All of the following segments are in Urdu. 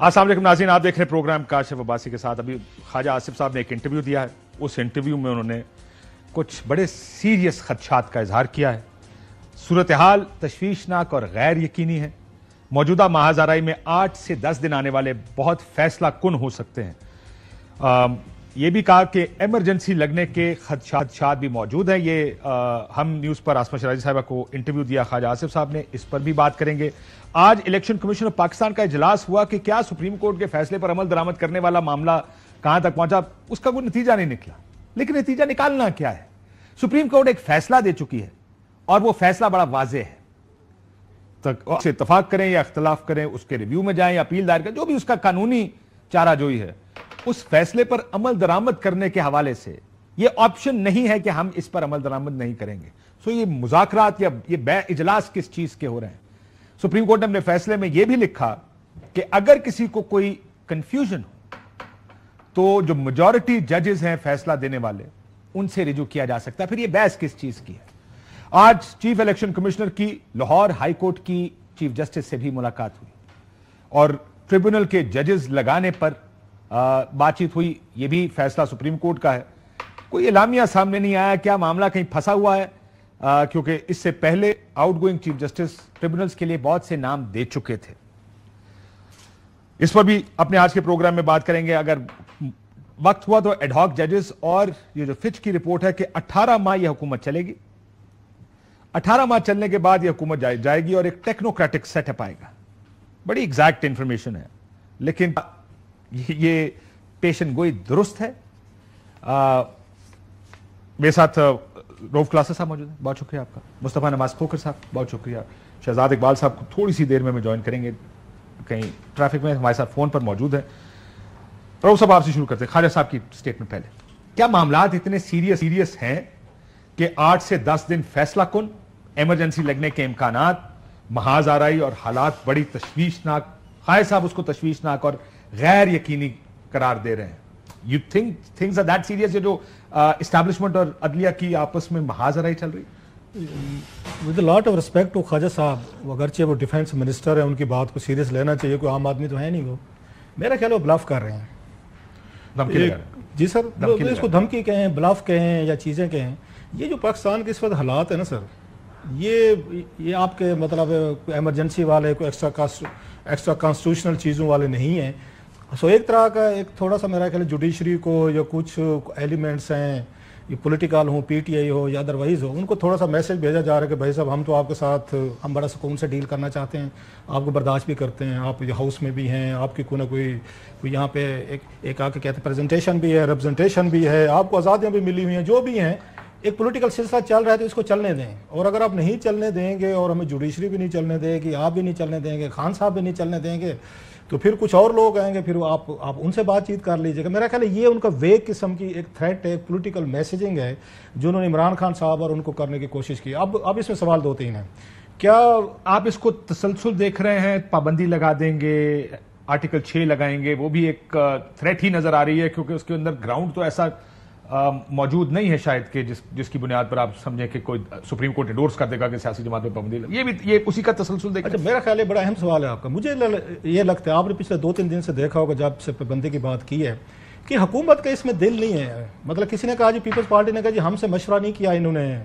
السلام علیکم ناظرین، آپ دیکھ رہے ہیں پروگرام کاشف عباسی کے ساتھ۔ ابھی خواجہ آصف صاحب نے ایک انٹرویو دیا ہے، اس انٹرویو میں انہوں نے کچھ بڑے سیریس خدشات کا اظہار کیا ہے۔ صورتحال تشویشناک اور غیر یقینی ہے۔ موجودہ محاذ آرائی میں 8 سے 10 دن آنے والے بہت فیصلہ کن ہو سکتے ہیں۔ یہ بھی کہا کہ ایمرجنسی لگنے کے خدشات بھی موجود ہیں۔ یہ ہم نیوز پر آسما شرازی صاحبہ کو انٹرویو دیا خواجہ آصف صاحب نے، اس پر بھی بات کریں گے۔ آج الیکشن کمیشن آف پاکستان کا اجلاس ہوا کہ کیا سپریم کورٹ کے فیصلے پر عمل درآمد کرنے والا معاملہ کہاں تک پہنچا، اس کا کوئی نتیجہ نہیں نکلا۔ لیکن نتیجہ نکالنا کیا ہے؟ سپریم کورٹ ایک فیصلہ دے چکی ہے اور وہ فیصلہ بڑا واضح ہے۔ سے اتفاق کریں یا اختلاف کریں، اس کے ریویو میں جائیں یا اپیل دائر کریں، جو بھی اس کا قانونی چارہ جوئی ہے، اس فیصلے پر عمل درآمد کرنے کے حوالے سے یہ آپشن نہیں ہے کہ ہم اس پر عمل درآمد نہیں کریں گے۔ سو یہ مذاکرات یا یہ اجلاس کس چیز کے ہو رہے ہیں؟ سپریم کورٹ نے اپنے فیصلے میں یہ بھی لکھا کہ اگر کسی کو کوئی کنفیوژن ہو تو جو میجورٹی ججز ہیں فیصلہ دینے والے، ان سے رجوع کیا جا سکتا ہے۔ پھر یہ بحث کس چیز کی ہے؟ آج چیف الیکشن کمشنر کی لاہور ہائی کورٹ کی چیف جسٹس سے بھی ملاقات ہوئی اور ٹریبونل کے ججز لگانے پر بات چیت ہوئی۔ یہ بھی فیصلہ سپریم کورٹ کا ہے۔ کوئی اعلامیہ سامنے نہیں آیا کیا معاملہ کہیں پھنسا ہوا ہے، کیونکہ اس سے پہلے out going chief justice tribunals کے لیے بہت سے نام دے چکے تھے۔ اس پر بھی اپنے آج کے پروگرام میں بات کریں گے۔ اگر وقت ہوا تو ایڈ ہاک ججز اور یہ جو فچ کی رپورٹ ہے کہ 18 ماہ یہ حکومت چلے گی، 18 ماہ چلنے کے بعد یہ حکومت جائے گی اور ایک ٹیکنوکریٹک سیٹ اپ آئے گا۔ بڑی ایگزیکٹ انفارمیشن ہے، لیکن یہ پیشن گوئی درست ہے۔ میرے ساتھ روف کلاسر صاحب موجود ہیں، بہت شکریہ آپ کا۔ مصطفیٰ نواز کھوکھر صاحب بہت شکریہ۔ شہزاد اقبال صاحب کو تھوڑی سی دیر میں جوائن کریں گے، کہیں ٹریفک میں ہمارے ساتھ فون پر موجود ہیں۔ روف صاحب آپ سے شروع کرتے ہیں، خواجہ صاحب کی سٹیٹمنٹ پہلے۔ کیا معاملات اتنے سیریس ہیں کہ 8 سے 10 دن فیصلہ کن، ایمرجنسی لگنے کے امکانات، محاذ آرائی اور حالات بڑی تشویشناک، خواجہ صاحب اس کو تشویشناک اور غیر یقینی قرار دے رہے ہیں؟ You think things are that serious؟ یہ جو اسٹیبلشمنٹ اور عدلیہ کی آپس میں محاذ آرائی چل رہی؟ With lot of respect to Khawaja صاحب، اگرچہ وہ ڈیفینس منسٹر ہیں، ان کی بات کو سیریس لینا چاہیے، کوئی عام آدمی تو ہے نہیں۔ وہ میرا خیال وہ بلف کر رہے ہیں، دھمکی لگا رہے ہیں۔ جی سر، اس کو دھمکی کہیں، بلف کہیں یا چیزیں کہیں۔ یہ جو پاکستان کے اس وقت حالات ہیں نا سر، یہ آپ کے مطلب ایمرجنسی والے کوئی ایکسٹرا کانسٹیٹیوشنل چیزوں والے نہیں ہیں۔ سو ایک طرح کا ایک تھوڑا سا میرا خیال جوڈیشری کو یا کچھ ایلیمنٹس ہیں، یہ پولیٹیکل ہوں، پی ٹی آئی ہو یا ادروائز ہو، ان کو تھوڑا سا میسج بھیجا جا رہا ہے کہ بھائی صاحب ہم تو آپ کے ساتھ ہم بڑا سکون سے ڈیل کرنا چاہتے ہیں، آپ کو برداشت بھی کرتے ہیں، آپ ہاؤس میں بھی ہیں، آپ کی کوئی نہ کوئی یہاں پہ ایک آ کے کہتے ہیں پریزنٹیشن بھی ہے، ریپرزنٹیشن بھی ہے، آپ کو آزادیاں بھی ملی ہوئی ہیں، جو بھی ہیں۔ ایک پولیٹیکل سلسلہ چل رہا ہے تو اس کو چلنے دیں، اور اگر آپ نہیں چلنے دیں گے اور ہمیں جوڈیشری بھی نہیں چلنے دے گی، آپ بھی نہیں چلنے دیں گے، خان صاحب بھی نہیں چلنے دیں گے، تو پھر کچھ اور لوگ آئیں گے، پھر آپ ان سے بات چیت کر لیجیے گا۔ میرا خیال ہے یہ ان کا ویگ قسم کی ایک تھریٹ ہے، پولیٹیکل میسیجنگ ہے جو انہوں نے عمران خان صاحب اور ان کو کرنے کی کوشش کی۔ اب اس میں سوال 2-3 ہیں۔ کیا آپ اس کو تسلسل دیکھ رہے ہیں؟ پابندی لگا دیں گے، آرٹیکل 6 لگائیں گے، وہ بھی ایک تھریٹ ہی نظر آ رہی ہے، کیونکہ اس کے اندر گراؤنڈ تو ایسا موجود نہیں ہے شاید کہ جس کی بنیاد پر آپ سمجھیں کہ کوئی سپریم کورٹ انڈورس کر دے گا کہ سیاسی جماعت پہ پابندی لگے۔ یہ اسی کا تسلسل دیکھیں۔ اچھا، میرا خیال ہے بڑا اہم سوال ہے آپ کا۔ مجھے یہ لگتا ہے آپ نے پچھلے 2-3 دن سے دیکھا ہوگا جب سے پابندی کی بات کی ہے کہ حکومت کا اس میں دل نہیں ہے۔ مطلب کسی نے کہا جی، پیپلز پارٹی نے کہا جی ہم سے مشورہ نہیں کیا انہوں نے،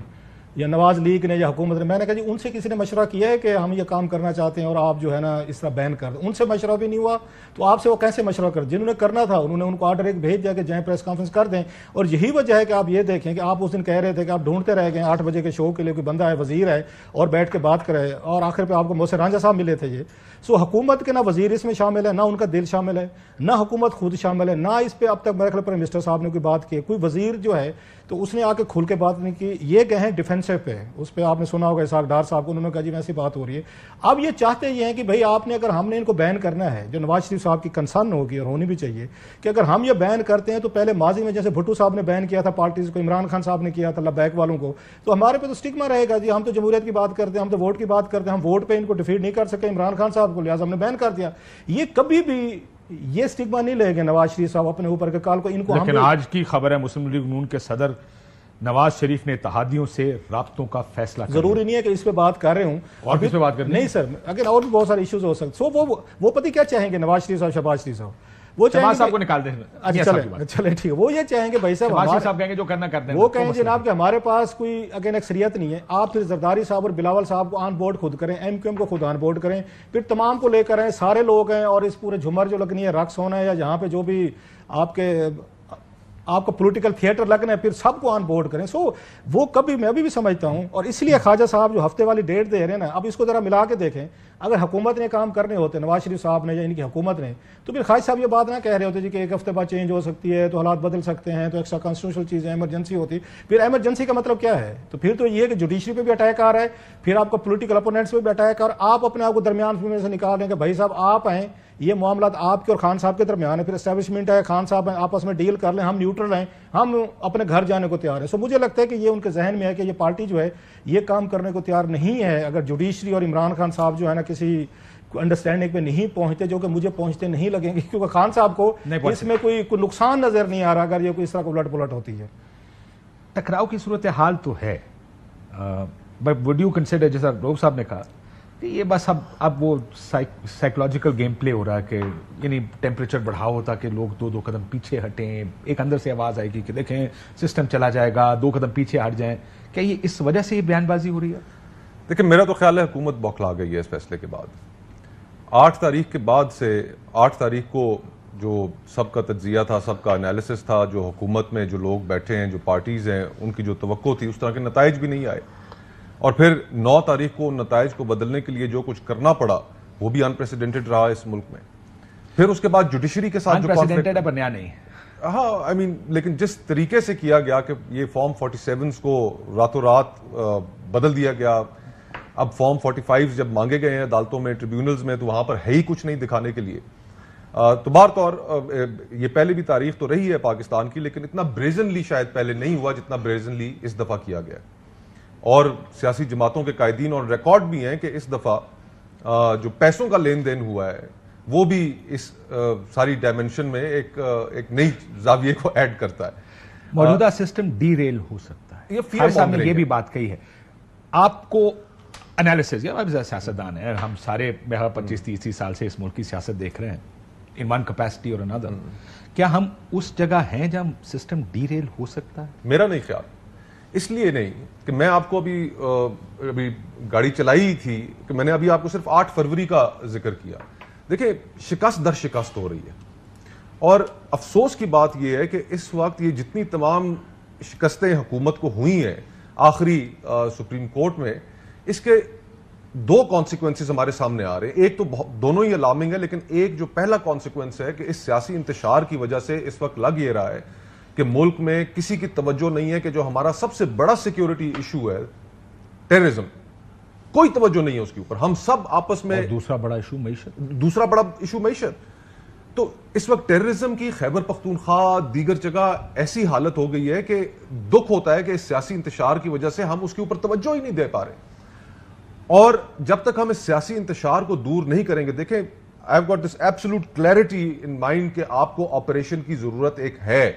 یا نواز لیگ نے یا حکومت نے۔ میں نے کہا جی ان سے کسی نے مشورہ کیا ہے کہ ہم یہ کام کرنا چاہتے ہیں اور آپ جو ہے نا اس طرح بین کر دیں؟ ان سے مشورہ بھی نہیں ہوا تو آپ سے وہ کیسے مشورہ کر؟ جنہوں نے کرنا تھا انہوں نے ان کو آرڈر ایک بھیج دیا کہ جائیں پریس کانفرنس کر دیں۔ اور یہی وجہ ہے کہ آپ یہ دیکھیں کہ آپ اس دن کہہ رہے تھے کہ آپ ڈھونڈتے رہ گئے 8 بجے کے شو کے لیے کوئی بندہ ہے، وزیر ہے، اور بیٹھ کے بات کرے، اور آخر پہ آپ کو محسن رانجھا صاحب ملے تھے۔ یہ سو حکومت کے نہ وزیر اس میں شامل ہے، نہ ان کا دل شامل ہے، نہ حکومت خود شامل ہے، نہ اس پہ اب تک میرے خیال پرائم منسٹر صاحب نے کوئی بات کی۔ کوئی وزیر جو ہے تو اس نے آ کے کھل کے بات نہیں کی۔ یہ گئے ہیں ڈیفینسو پہ، اس پہ آپ نے سنا ہوگا اسحاق ڈار صاحب کو، انہوں نے کہا جی ویسی بات ہو رہی ہے۔ اب یہ چاہتے یہ ہیں کہ بھائی آپ نے، اگر ہم نے ان کو بین کرنا ہے، جو نواز شریف صاحب کی کنسرن ہوگی اور ہونی بھی چاہیے کہ اگر ہم یہ بین کرتے ہیں تو پہلے ماضی میں جیسے بھٹو صاحب نے بین کیا تھا پارٹیز کو، عمران خان صاحب نے کیا تھا لبیک والوں کو، تو ہمارے پہ تو اسٹگما رہے گا جی ہم تو جمہوریت کی بات کرتے ہیں، ہم تو ووٹ کی بات کرتے ہیں، ہم ووٹ پہ ان کو ڈیفیٹ نہیں کر سکے عمران خان صاحب کو، لہٰذا ہم نے بین کر دیا۔ یہ کبھی بھی یہ اسٹگما نہیں لے گے نواز شریف صاحب اپنے اوپر کے کال کو۔ ان کو لیکن آج کی خبر ہے مسلم لیگ نون کے صدر نواز شریف نے اتحادیوں سے رابطوں کا فیصلہ کر ضروری نہیں ہے کہ اس پہ بات کر رہے ہوں اور کس پہ بات کرنی نہیں سر، اگر اور بھی بہت سارے ایشوز ہو سکتے. سو وہ پتہ کیا چاہیں گے نواز شریف صاحب، شہباز شریف صاحب وہ شہباز صاحب کو نکال دیں. چلے ٹھیک ہے، وہ یہ چاہیں گے بھائی صاحب صاحب کہیں گے جو کرنا کرتے ہیں، وہ کہیں جناب کہ ہمارے پاس کوئی اگین اکثریت نہیں ہے، آپ پھر زرداری صاحب اور بلاول صاحب کو آن بورڈ خود کریں، ایم کیو ایم کو خود آن بورڈ کریں، پھر تمام کو لے کر آئیں، سارے لوگ ہیں اور اس پورے جھمر جو لگنی ہے، رقص ہونا ہے یا جہاں پہ جو بھی آپ کو پولیٹیکل تھیٹر لگنا ہے، پھر سب کو آن بورڈ کریں. سو وہ کبھی میں بھی سمجھتا ہوں، اور اس لیے خواجہ صاحب جو ہفتے والی ڈیٹ دے رہے ہیں نا، اب اس کو ذرا ملا کے دیکھیں. اگر حکومت نے کام کرنے ہوتے، نواز شریف صاحب نے یا ان کی حکومت نے، تو پھر خواجہ صاحب یہ بات نہ کہہ رہے ہوتے جی کہ ایک ہفتے بعد چینج ہو سکتی ہے، تو حالات بدل سکتے ہیں، تو ایکسٹرا کانسٹیٹیوشنل چیزیں ایمرجنسی ہوتی. پھر ایمرجنسی کا مطلب کیا ہے؟ تو پھر تو یہ کہ جوڈیشری پہ بھی اٹیک آ رہا ہے، پھر آپ کو پولیٹیکل اپوننٹس پہ بھی اٹیک، اور آپ اپنے آپ کو درمیان میں سے نکال دیں کہ بھائی صاحب آپ آئیں، یہ معاملات آپ کے اور خان صاحب کے درمیان ہے، پھر اسٹیبلشمنٹ ہے، خان صاحب ہیں، آپس میں ڈیل کر لیں، ہم نیوٹرل ہیں، ہم اپنے گھر جانے کو تیار ہیں. سو مجھے لگتا ہے کہ یہ ان کے ذہن میں ہے کہ یہ پارٹی جو ہے یہ کام کرنے کو تیار نہیں ہے اگر جوڈیشری اور عمران خان صاحب جو ہے نا کسی انڈرسٹینڈنگ پہ نہیں پہنچتے، جو کہ مجھے پہنچتے نہیں لگیں گے، کیونکہ خان صاحب کو اس میں کوئی نقصان نظر نہیں آ رہا اگر یہ کوئی اس طرح کو الٹ پلٹ ہوتی ہے. ٹکراؤ کی صورتحال تو ہے، بٹ وڈ یو کنسیڈر، جیسا روب صاحب نے کہا کہ یہ بس اب وہ سائیکولوجیکل گیم پلے ہو رہا ہے کہ یعنی ٹیمپریچر بڑھاؤ تاکہ لوگ دو قدم پیچھے ہٹیں، ایک اندر سے آواز آئے گی کہ دیکھیں سسٹم چلا جائے گا، 2 قدم پیچھے ہٹ جائیں. کیا یہ اس وجہ سے یہ بیان بازی ہو رہی ہے؟ دیکھیں میرا تو خیال ہے حکومت بوکھلا گئی ہے اس فیصلے کے بعد. 8 تاریخ کے بعد سے 8 تاریخ کو جو سب کا تجزیہ تھا، سب کا انالیسس تھا، جو حکومت میں جو لوگ بیٹھے ہیں، جو پارٹیز ہیں، ان کی جو توقع تھی اس طرح کے نتائج بھی نہیں آئے. اور پھر 9 تاریخ کو نتائج کو بدلنے کے لیے جو کچھ کرنا پڑا وہ بھی انپریسیڈنٹڈ رہا اس ملک میں. پھر اس کے بعد جوڈیشری کے ساتھ جو انپریسیڈنٹڈ ہے پر نیا نہیں ہے. ہاں لیکن جس طریقے سے کیا گیا کہ یہ فارم 47 کو راتوں رات بدل دیا گیا. اب فارم 45 جب مانگے گئے ہیں عدالتوں میں، ٹریبیونلز میں، تو وہاں پر ہے ہی کچھ نہیں دکھانے کے لیے. تو بار طور یہ پہلے بھی تاریخ تو رہی ہے پاکستان کی، لیکن اتنا بریزنلی شاید پہلے نہیں ہوا جتنا بریزنلی اس دفعہ کیا گیا. اور سیاسی جماعتوں کے قائدین اور ریکارڈ بھی ہیں کہ اس دفعہ جو پیسوں کا لین دین ہوا ہے وہ بھی اس ساری ڈائمنشن میں ایک نئی زاویے کو ایڈ کرتا ہے. موجودہ سسٹم ڈی ریل ہو سکتا ہے. یہ بھی بات کہی ہے. آپ کو انالیسز، یا آپ سیاستدان ہیں، ہم سارے 25-30 سال سے اس ملک کی سیاست دیکھ رہے ہیں ان ون کیپیسٹی اور انادر. کیا ہم اس جگہ ہیں جہاں سسٹم ڈی ریل ہو سکتا ہے؟ میرا نہیں خیال. اس لیے نہیں کہ میں آپ کو ابھی گاڑی چلائی تھی کہ میں نے ابھی آپ کو صرف 8 فروری کا ذکر کیا. دیکھیں شکست در شکست ہو رہی ہے، اور افسوس کی بات یہ ہے کہ اس وقت یہ جتنی تمام شکستیں حکومت کو ہوئی ہیں آخری سپریم کورٹ میں، اس کے 2 کانسیکوینسز ہمارے سامنے آ رہے ہیں. ایک تو دونوں ہی الارمنگ ہے، لیکن ایک جو پہلا کانسیکوینس ہے کہ اس سیاسی انتشار کی وجہ سے اس وقت لگ یہ رہا ہے کہ ملک میں کسی کی توجہ نہیں ہے کہ جو ہمارا سب سے بڑا سیکیورٹی ایشو ہے ٹیررزم، کوئی توجہ نہیں ہے اس کے اوپر. ہم سب آپس میں دوسرا بڑا ایشو معیشت. تو اس وقت ٹیررزم کی خیبر پختونخوا دیگر جگہ ایسی حالت ہو گئی ہے کہ دکھ ہوتا ہے کہ اس سیاسی انتشار کی وجہ سے ہم اس کے اوپر توجہ ہی نہیں دے پا رہے. اور جب تک ہم اس سیاسی انتشار کو دور نہیں کریں گے، دیکھیں I've got this absolute clarity in mind کہ آپ کو آپریشن کی ضرورت ایک ہے،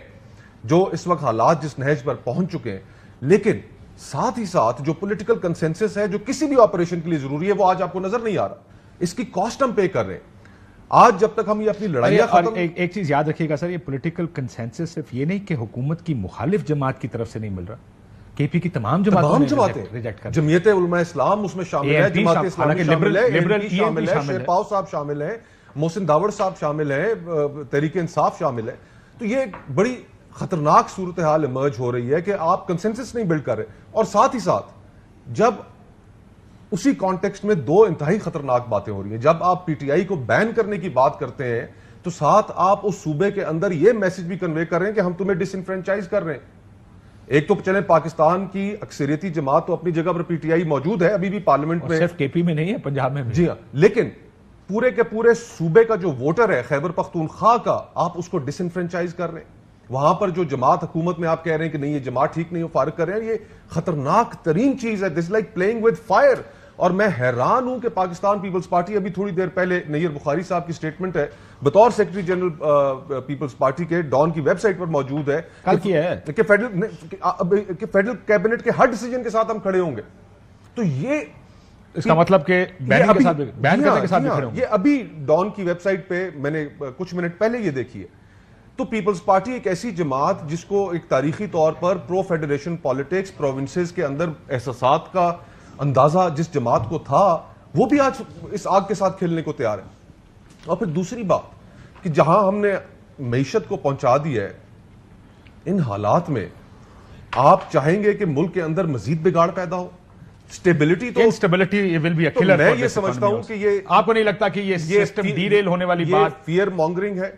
جو اس وقت حالات جس نہج پر پہنچ چکے ہیں، لیکن ساتھ ہی ساتھ جو پولیٹیکل کنسنسس ہے جو کسی بھی آپریشن کے لیے ضروری ہے وہ آج آپ کو نظر نہیں آ رہا. اس کی کاسٹ ہم پے کر رہے ہیں. آج جب تک ہم یہ اپنی لڑائیاں ختم. ایک چیز یاد رکھیے گا سر، یہ پولیٹیکل کنسنسس صرف یہ نہیں کہ حکومت کی مخالف جماعت کی طرف سے نہیں مل رہا، کے پی کی تمام جماعتیں ریجیکٹ کر. جمعیت علماء اسلام اس میں شامل ہے، جماعت اسلامی شامل ہے، شامل ہے، شیرپاؤ صاحب شامل ہیں، محسن داوڑ صاحب شامل ہیں، تحریک انصاف شامل ہے. تو یہ ایک بڑی خطرناک صورتحال ایمرج ہو رہی ہے کہ آپ کنسنسس نہیں بلڈ کر رہے. اور ساتھ ہی ساتھ جب اسی کانٹیکسٹ میں 2 انتہائی خطرناک باتیں ہو رہی ہیں، جب آپ پی ٹی آئی کو بین کرنے کی بات کرتے ہیں تو ساتھ آپ اس صوبے کے اندر یہ میسج بھی کنوے کر رہے ہیں کہ ہم تمہیں ڈس انفرینچائز کر رہے ہیں. ایک تو چلیں پاکستان کی اکثریتی جماعت تو اپنی جگہ پر پی ٹی آئی موجود ہے ابھی بھی پارلیمنٹ میں، صرف کے پی میں نہیں ہے، پنجاب میں بھی. جی ہاں، لیکن پورے کے پورے صوبے کا جو ووٹر ہے خیبر پختونخوا کا، آپ اس کو ڈس انفرینچائز کر رہے ہیں. وہاں پر جو جماعت حکومت میں آپ کہہ رہے ہیں کہ نہیں یہ جماعت ٹھیک نہیں ہو، فارغ کر رہے ہیں. یہ خطرناک ترین چیز ہے. This like playing with fire. اور میں حیران ہوں کہ پاکستان پیپلز پارٹی ابھی تھوڑی دیر پہلے نیر بخاری صاحب کی سٹیٹمنٹ ہے بطور سیکرٹری جنرل پیپلز پارٹی کے، ڈان کی ویب سائٹ پر موجود ہے کہ فیڈرل کیبنٹ کے ہر ڈیسیجن کے ساتھ ہم کھڑے ہوں گے. تو یہ اس کا مطلب کہ بین کرنے کے ساتھ بھی کھڑے ہوں گے. یہ ابھی ڈان کی ویب سائٹ پہ میں نے کچھ منٹ پہلے یہ دیکھی ہے. تو پیپلز پارٹی ایک ایسی جماعت جس کو ایک تاریخی طور پر پرو فیڈریشن پالیٹکس پروونسز کے اندر احساسات کا اندازہ جس جماعت کو تھا وہ بھی آج اس آگ کے ساتھ کھیلنے کو تیار ہے. اور پھر دوسری بات کہ جہاں ہم نے معیشت کو پہنچا دی ہے، ان حالات میں آپ چاہیں گے کہ ملک کے اندر مزید بگاڑ پیدا ہو؟ اسٹیبلٹی تو instability will be a killer. میں یہ سمجھتا ہوں کہ یہ آپ کو نہیں لگتا کہ یہ سسٹم ڈیریل ہونے والی بات فیئر مانگرنگ ہے،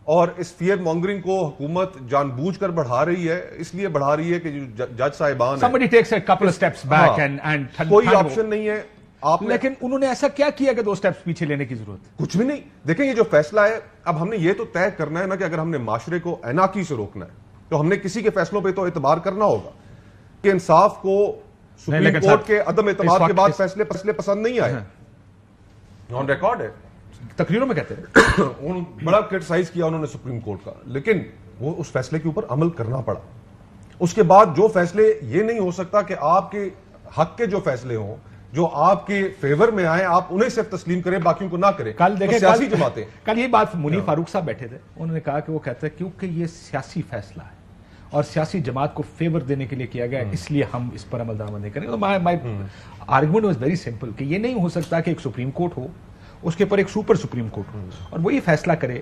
اور اس فیئر مانگرنگ کو حکومت جان بوجھ کر بڑھا رہی ہے. اس لیے بڑھا رہی ہے کہ جو جج صاحبان somebody takes a couple of steps back and کوئی آپشن نہیں ہے آپ. لیکن انہوں نے ایسا کیا کیا کہ 2 سٹیپس پیچھے لینے کی ضرورت؟ کچھ بھی نہیں. دیکھیں یہ جو فیصلہ ہے، اب ہم نے یہ تو طے کرنا ہے نا کہ اگر ہم نے معاشرے کو اناکی سے روکنا ہے تو ہم نے کسی کے فیصلوں پہ تو اعتبار کرنا ہوگا کہ انصاف کو سپریم کورٹ کے عدم اعتماد کے بعد فیصلے پسند نہیں آئے. آن ریکارڈ ہے، تقریروں میں کہتے ہیں بڑا کرٹیسائز کیا انہوں نے سپریم کورٹ کا، لیکن وہ اس فیصلے کے اوپر عمل کرنا پڑا. اس کے بعد جو فیصلے، یہ نہیں ہو سکتا کہ آپ کے حق کے جو فیصلے ہوں جو آپ کے فیور میں آئیں آپ انہیں صرف تسلیم کریں، باقیوں کو نہ کریں. کل دیکھیں سیاسی جماعتیں، کل یہ بات منیر فاروق صاحب بیٹھے تھے، انہوں نے کہا کہ وہ کہتے ہیں کیونکہ یہ سیاسی فیصلہ ہے اور سیاسی جماعت کو فیور دینے کے لیے کیا گیا اس لیے ہم اس پر عمل درآمد نہیں کریں. تو مائی آرگومنٹ واز ویری سمپل کہ یہ نہیں ہو سکتا کہ ایک سپریم کورٹ ہو، اس کے اوپر ایک سپر سپریم کورٹ ہو اور وہ یہ فیصلہ کرے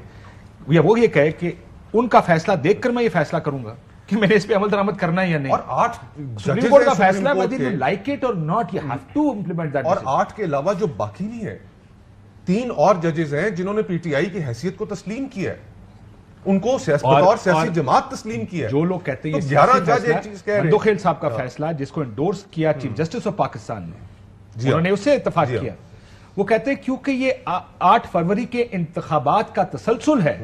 یا وہ یہ کہے کہ ان کا فیصلہ دیکھ کر میں یہ فیصلہ کروں گا کہ میں نے اس پہ عمل درآمد کرنا ہے یا نہیں. اور 8 سپریم کورٹ کا فیصلہ ہے whether you like it or not you have to implement that. اور 8 کے علاوہ جو باقی نہیں ہے، 3 اور ججز ہیں جنہوں نے پی ٹی آئی کی حیثیت کو تسلیم کیا ہے، ان کو سیاسی جماعت تسلیم کیا ہے. جو لوگ کہتے ہیں 11 جج ایک چیز کہہ رہے ہیں. مندوخیل صاحب کا فیصلہ جس کو انڈورس کیا چیف جسٹس آف پاکستان نے، انہوں نے اس سے اتفاق کیا. وہ کہتے ہیں کیونکہ یہ 8 فروری کے انتخابات کا تسلسل ہے،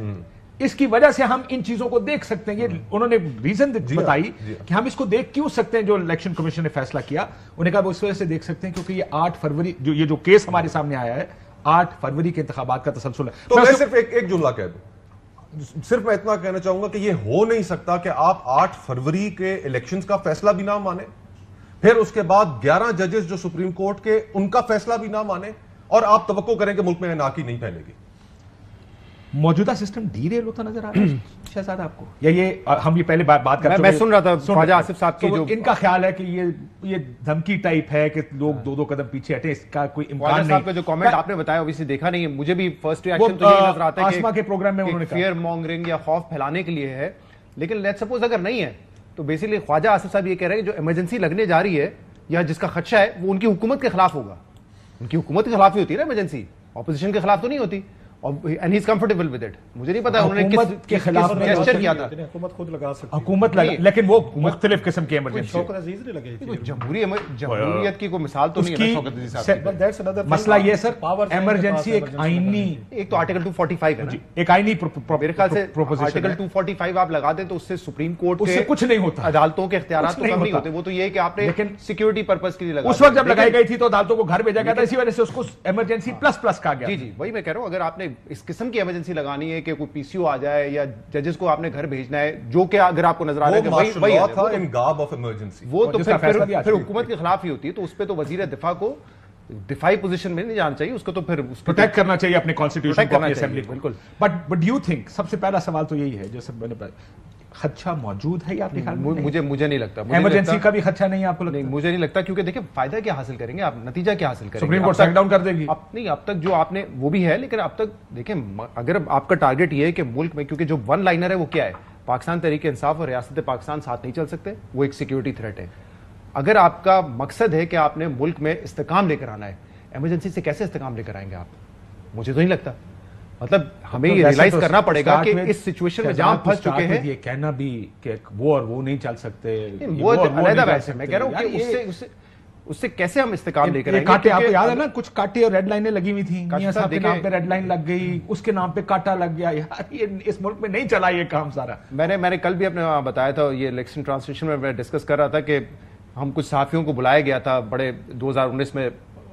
اس کی وجہ سے ہم ان چیزوں کو دیکھ سکتے ہیں. یہ انہوں نے ریزن بتائی کہ ہم اس کو دیکھ کیوں سکتے ہیں جو الیکشن کمیشن نے فیصلہ کیا. انہوں نے کہا وہ اس وجہ سے دیکھ سکتے ہیں کیونکہ یہ 8 فروری یہ جو کیس ہمارے سامنے آیا ہے 8 فروری کے انتخابات کا تسلسل ہے. تو میں صرف ایک جملہ کہہ دوں، صرف میں اتنا کہنا چاہوں گا کہ یہ ہو نہیں سکتا کہ آپ 8 فروری کے الیکشنز کا فیصلہ بھی نہ مانیں، پھر اس کے بعد 11 ججز جو سپریم کورٹ کے ان کا فیصلہ بھی نہ مانیں اور آپ توقع کریں کہ ملک میں اناکی نہیں پھیلے گی. موجودہ سسٹم ڈیریل ہوتا نظر آ رہا ہے شہزاد آپ کو، یا یہ ہم یہ پہلے بات کر میں سن رہا تھا خواجہ آصف صاحب کی جو ان کا خیال ہے کہ یہ دھمکی ٹائپ ہے کہ لوگ 2 قدم پیچھے ہٹے، اس کا کوئی امکان نہیں. صاحب کا جو کامنٹ آپ نے بتایا اوبویسلی دیکھا نہیں ہے، مجھے بھی فرسٹ ریئیکشن تو یہی نظر آتا ہے آسما کے پروگرام میں انہوں نے کہا فیئر مانگرنگ یا خوف پھیلانے کے لیے ہے. لیکن لیٹس سپوز اگر نہیں ہے تو بیسیکلی خواجہ آصف صاحب یہ کہہ رہے ہیں کہ جو ایمرجنسی لگنے جا رہی ہے یا جس کا خدشہ ہے وہ ان کی حکومت کے خلاف ہوگا. ان کی حکومت کے خلاف ہی ہوتی ہے نا ایمرجنسی، اپوزیشن کے خلاف تو نہیں ہوتی. and he's comfortable with it. مجھے نہیں پتا انہوں نے کے خلاف جسچر کیا تھا. حکومت خود لگا سکتی حکومت لیکن وہ مختلف قسم کی ایمرجنسی. شوکت عزیز نے لگائی تھی. جمہوریت کی کوئی مثال تو نہیں ہے شوکت عزیز صاحب. مسئلہ یہ سر ایمرجنسی ایک آئینی، ایک تو آرٹیکل 245 ہے نا، ایک آئینی میرے خیال سے آرٹیکل 245 آپ لگا دیں تو اس سے سپریم کورٹ کے کچھ نہیں ہوتا، عدالتوں کے اختیارات تو کم نہیں ہوتے. وہ تو یہ ہے کہ آپ نے سیکورٹی پرپز کے لیے لگا. اس وقت جب لگائی گئی تھی تو عدالتوں کو گھر بھیجا گیا تھا، اسی وجہ سے اس کو ایمرجنسی پلس کہا گیا. جی وہی میں کہہ رہا ہوں، اگر آپ نے اس قسم کی ایمرجنسی لگانی ہے کہ کوئی پی سی او آ جائے یا ججز کو آپ نے گھر بھیجنا ہے، جو کہ اگر آپ کو نظر آ رہا ہے کہ وہی وہ تو پھر حکومت کے خلاف ہی ہوتی ہے. تو اس پہ تو وزیر دفاع کو دفاعی پوزیشن میں نہیں جانا چاہیے، اس کو تو پھر پروٹیکٹ کرنا چاہیے اپنے کانسٹیٹیوشن کو، اپنی اسمبلی کو. بالکل. بٹ ڈو یو تھنک، سب سے پہلا سوال تو یہی ہے جو سب میں نے خدشہ موجود ہے یا آپ کے خیال میں؟ مجھے نہیں لگتا ایمرجنسی کا بھی خدشہ نہیں ہے آپ کو؟ نہیں مجھے نہیں لگتا، کیونکہ دیکھیں فائدہ کیا حاصل کریں گے آپ، نتیجہ کیا حاصل کریں گے؟ سپریم کورٹ سیک ڈاؤن کر دے گی. نہیں اب تک جو آپ نے وہ بھی ہے، لیکن اب تک دیکھیں اگر آپ کا ٹارگٹ یہ ہے کہ ملک میں، کیونکہ جو ون لائنر ہے وہ کیا ہے، پاکستان تحریک انصاف اور ریاست پاکستان ساتھ نہیں چل سکتے، وہ ایک سیکیورٹی تھریٹ ہے. اگر آپ کا مقصد ہے کہ آپ نے ملک میں استحکام لے کر آنا ہے، ایمرجنسی سے کیسے استحکام لے کر آئیں گے آپ؟ مجھے تو نہیں لگتا. مطلب ہمیں یہ ریلائز کرنا پڑے گا کہ اس سچویشن میں جہاں پھنس چکے ہیں، یہ کہنا بھی کہ وہ اور وہ نہیں چل سکتے، وہ علیحدہ بحث ہے. میں کہہ رہا ہوں کہ اس سے کیسے ہم استحکام لے کر آئیں گے. آپ کو یاد ہے نا کچھ کاٹے اور ریڈ لائنیں لگی ہوئی تھیں، میاں صاحب کے نام پہ ریڈ لائن لگ گئی، اس کے نام پہ کاٹا لگ گیا. یار یہ اس ملک میں نہیں چلا یہ کام سارا. میں نے کل بھی اپنے بتایا تھا، یہ الیکشن ٹرانسلیشن میں ڈسکس کر رہا تھا کہ ہم کچھ صحافیوں کو بلایا گیا تھا، بڑے 2019 میں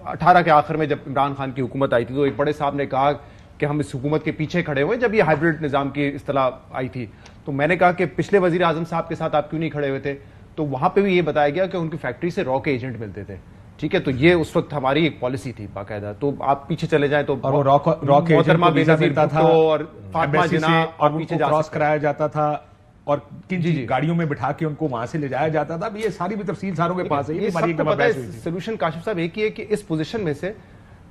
18 کے آخر میں جب عمران خان کی حکومت آئی تھی تو ایک بڑے صاحب نے کہا کہ ہم اس حکومت کے پیچھے کھڑے ہوئے جب یہ ہائبرڈ نظام کی اصطلاح آئی تھی. تو میں نے کہا کہ پچھلے وزیر اعظم صاحب کے ساتھ آپ کیوں نہیں کھڑے ہوئے تھے؟ تو وہاں پہ بھی یہ بتایا گیا کہ ان کی فیکٹری سے را کے ایجنٹ ملتے تھے. ٹھیک ہے, تو یہ اس وقت ہماری ایک پالیسی تھی باقاعدہ. تو آپ پیچھے چلے جائیں تو محترمہ بینظیر بھٹو اور فاطمہ جناح اور پیچھے کراس کرایا جاتا تھا اور کن گاڑیوں میں بٹھا کے ان کو وہاں سے لے جایا جاتا تھا. یہ ساری بھی تفصیل ساروں کے پاس ہے. یہ سب کو پتہ ہے. سولوشن کاشف صاحب ایک ہی ہے کہ اس پوزیشن میں سے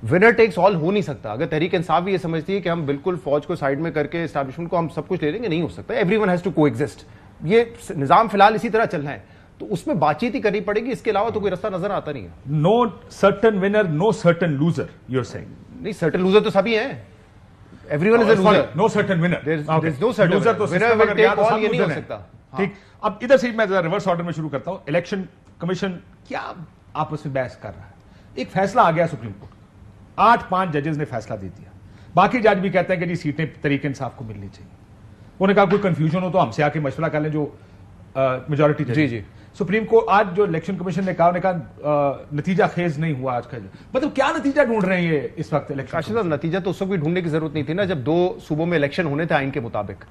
ونر ٹیکس آل ہو نہیں سکتا. اگر تحریک انصاف بھی یہ سمجھتی ہے کہ ہم بالکل فوج کو سائڈ میں کر کے اسٹیبلشمنٹ کو ہم سب کچھ لے لیں گے, نہیں ہو سکتا. ایوری ون ہیز ٹو کو ایگزسٹ. یہ نظام فی الحال اسی طرح چلنا ہے, تو اس میں بات چیت ہی کرنی پڑے گی. اس کے علاوہ تو کوئی رستہ نظر آتا نہیں ہے. No certain winner, no certain loser. You are seeing نہیں, سرٹن لوزر تو سبھی ہیں. Everyone is a loser. No certain winner. There is no certain loser. تو ونر ول ٹیک آل, یہ نہیں ہو سکتا. ٹھیک, اب ادھر سے میں ریورس آرڈر میں شروع کرتا ہوں. الیکشن کمیشن کیا آپس میں بحث کر رہا ہے؟ ایک فیصلہ آ گیا سپریم کورٹ, 8-5 ججز نے فیصلہ دے دیا. باقی جج بھی کہتے ہیں کہ جی سیٹیں تحریک انصاف کو ملنی چاہیے. انہوں نے کہا کوئی کنفیوژن ہو تو ہم سے آ کے مشورہ کر لیں جو میجورٹی. جی سپریم کورٹ آج جو الیکشن کمیشن نے کہا نتیجہ خیز نہیں ہوا آج کا. مطلب کیا نتیجہ ڈھونڈ رہے ہیں یہ اس وقت الیکشن؟ نتیجہ تو اس وقت بھی ڈھونڈنے کی ضرورت نہیں تھی نا, جب 2 صوبوں میں الیکشن ہونے تھے آئین کے مطابق.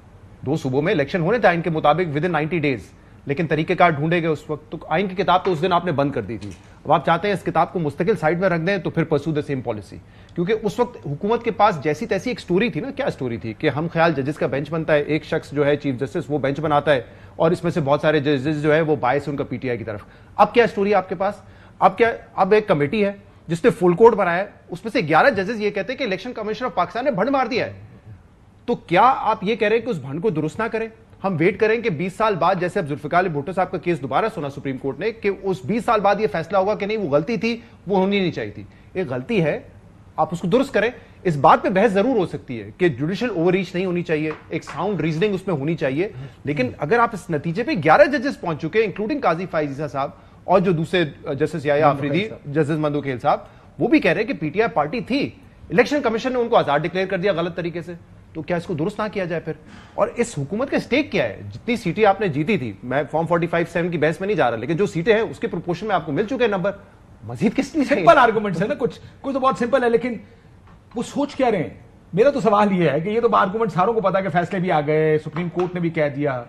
2 صوبوں میں الیکشن ہونے تھے آئین کے مطابق ود ان 90 days, لیکن طریقہ کار ڈھونڈے گئے اس وقت. تو آئین کی کتاب تو اس دن آپ نے بند کر دی تھی. اب آپ چاہتے ہیں اس کتاب کو مستقل سائڈ میں رکھ دیں تو پھر پرسو دا سیم پالیسی. کیونکہ اس وقت حکومت کے پاس جیسی تیسی ایک سٹوری تھی نا. کیا سٹوری تھی کہ ہم خیال ججز کا بینچ بنتا ہے, ایک شخص جو ہے چیف جسٹس وہ بینچ بناتا ہے اور اس میں سے بہت سارے ججز جو ہے وہ بائس ان کا پی ٹی آئی کی طرف. اب کیا سٹوری آپ کے پاس؟ اب ایک کمیٹی ہے جس نے فل کوڈ بنایا ہے, اس میں سے 11 ججز یہ کہتے ہیں کہ الیکشن کمیشن آف پاکستان نے بھنڈ مار دیا ہے. تو کیا آپ یہ کہہ رہے ہیں کہ اس بھنڈ کو درست نہ کریں؟ ہم ویٹ کریں کہ 20 سال بعد, جیسے اب ذوالفقار علی بھٹو صاحب کا کیس دوبارہ سنا سپریم کورٹ نے, کہ اس 20 سال بعد یہ فیصلہ ہوگا کہ نہیں وہ غلطی تھی, وہ ہونی نہیں چاہیے تھی. ایک غلطی ہے, آپ اس کو درست کریں. اس بات پہ بحث ضرور ہو سکتی ہے کہ جوڈیشل اوور ریچ نہیں ہونی چاہیے, ایک ساؤنڈ ریزننگ اس میں ہونی چاہیے. لیکن اگر آپ اس نتیجے پہ 11 ججز پہنچ چکے, انکلوڈنگ قاضی فائز عیسیٰ صاحب اور جو دوسرے جسٹس یحییٰ آفریدی, جسٹس مندو کھیل صاحب, وہ بھی کہہ رہے ہیں کہ پی ٹی آئی پارٹی تھی, الیکشن کمیشن نے ان کو آزاد ڈکلیئر کر دیا غلط طریقے سے. تو کیا اس کو درست نہ کیا جائے پھر؟ اور اس حکومت کا اسٹیک کیا ہے؟ جتنی سیٹیں آپ نے جیتی تھی, میں فارم 45-7 کی بحث میں نہیں جا رہا, لیکن جو سیٹیں ہیں اس کے پروپورشن میں آپ کو مل چکے ہیں نمبر. مزید کس لیے؟ سمپل آرگومنٹس ہے نا, کچھ تو بہت سمپل ہے, لیکن وہ سوچ کیا رہے ہیں؟ میرا تو سوال یہ ہے کہ یہ تو آرگومنٹ ساروں کو پتا کہ فیصلے بھی آ گئے, سپریم کورٹ نے بھی کہہ دیا,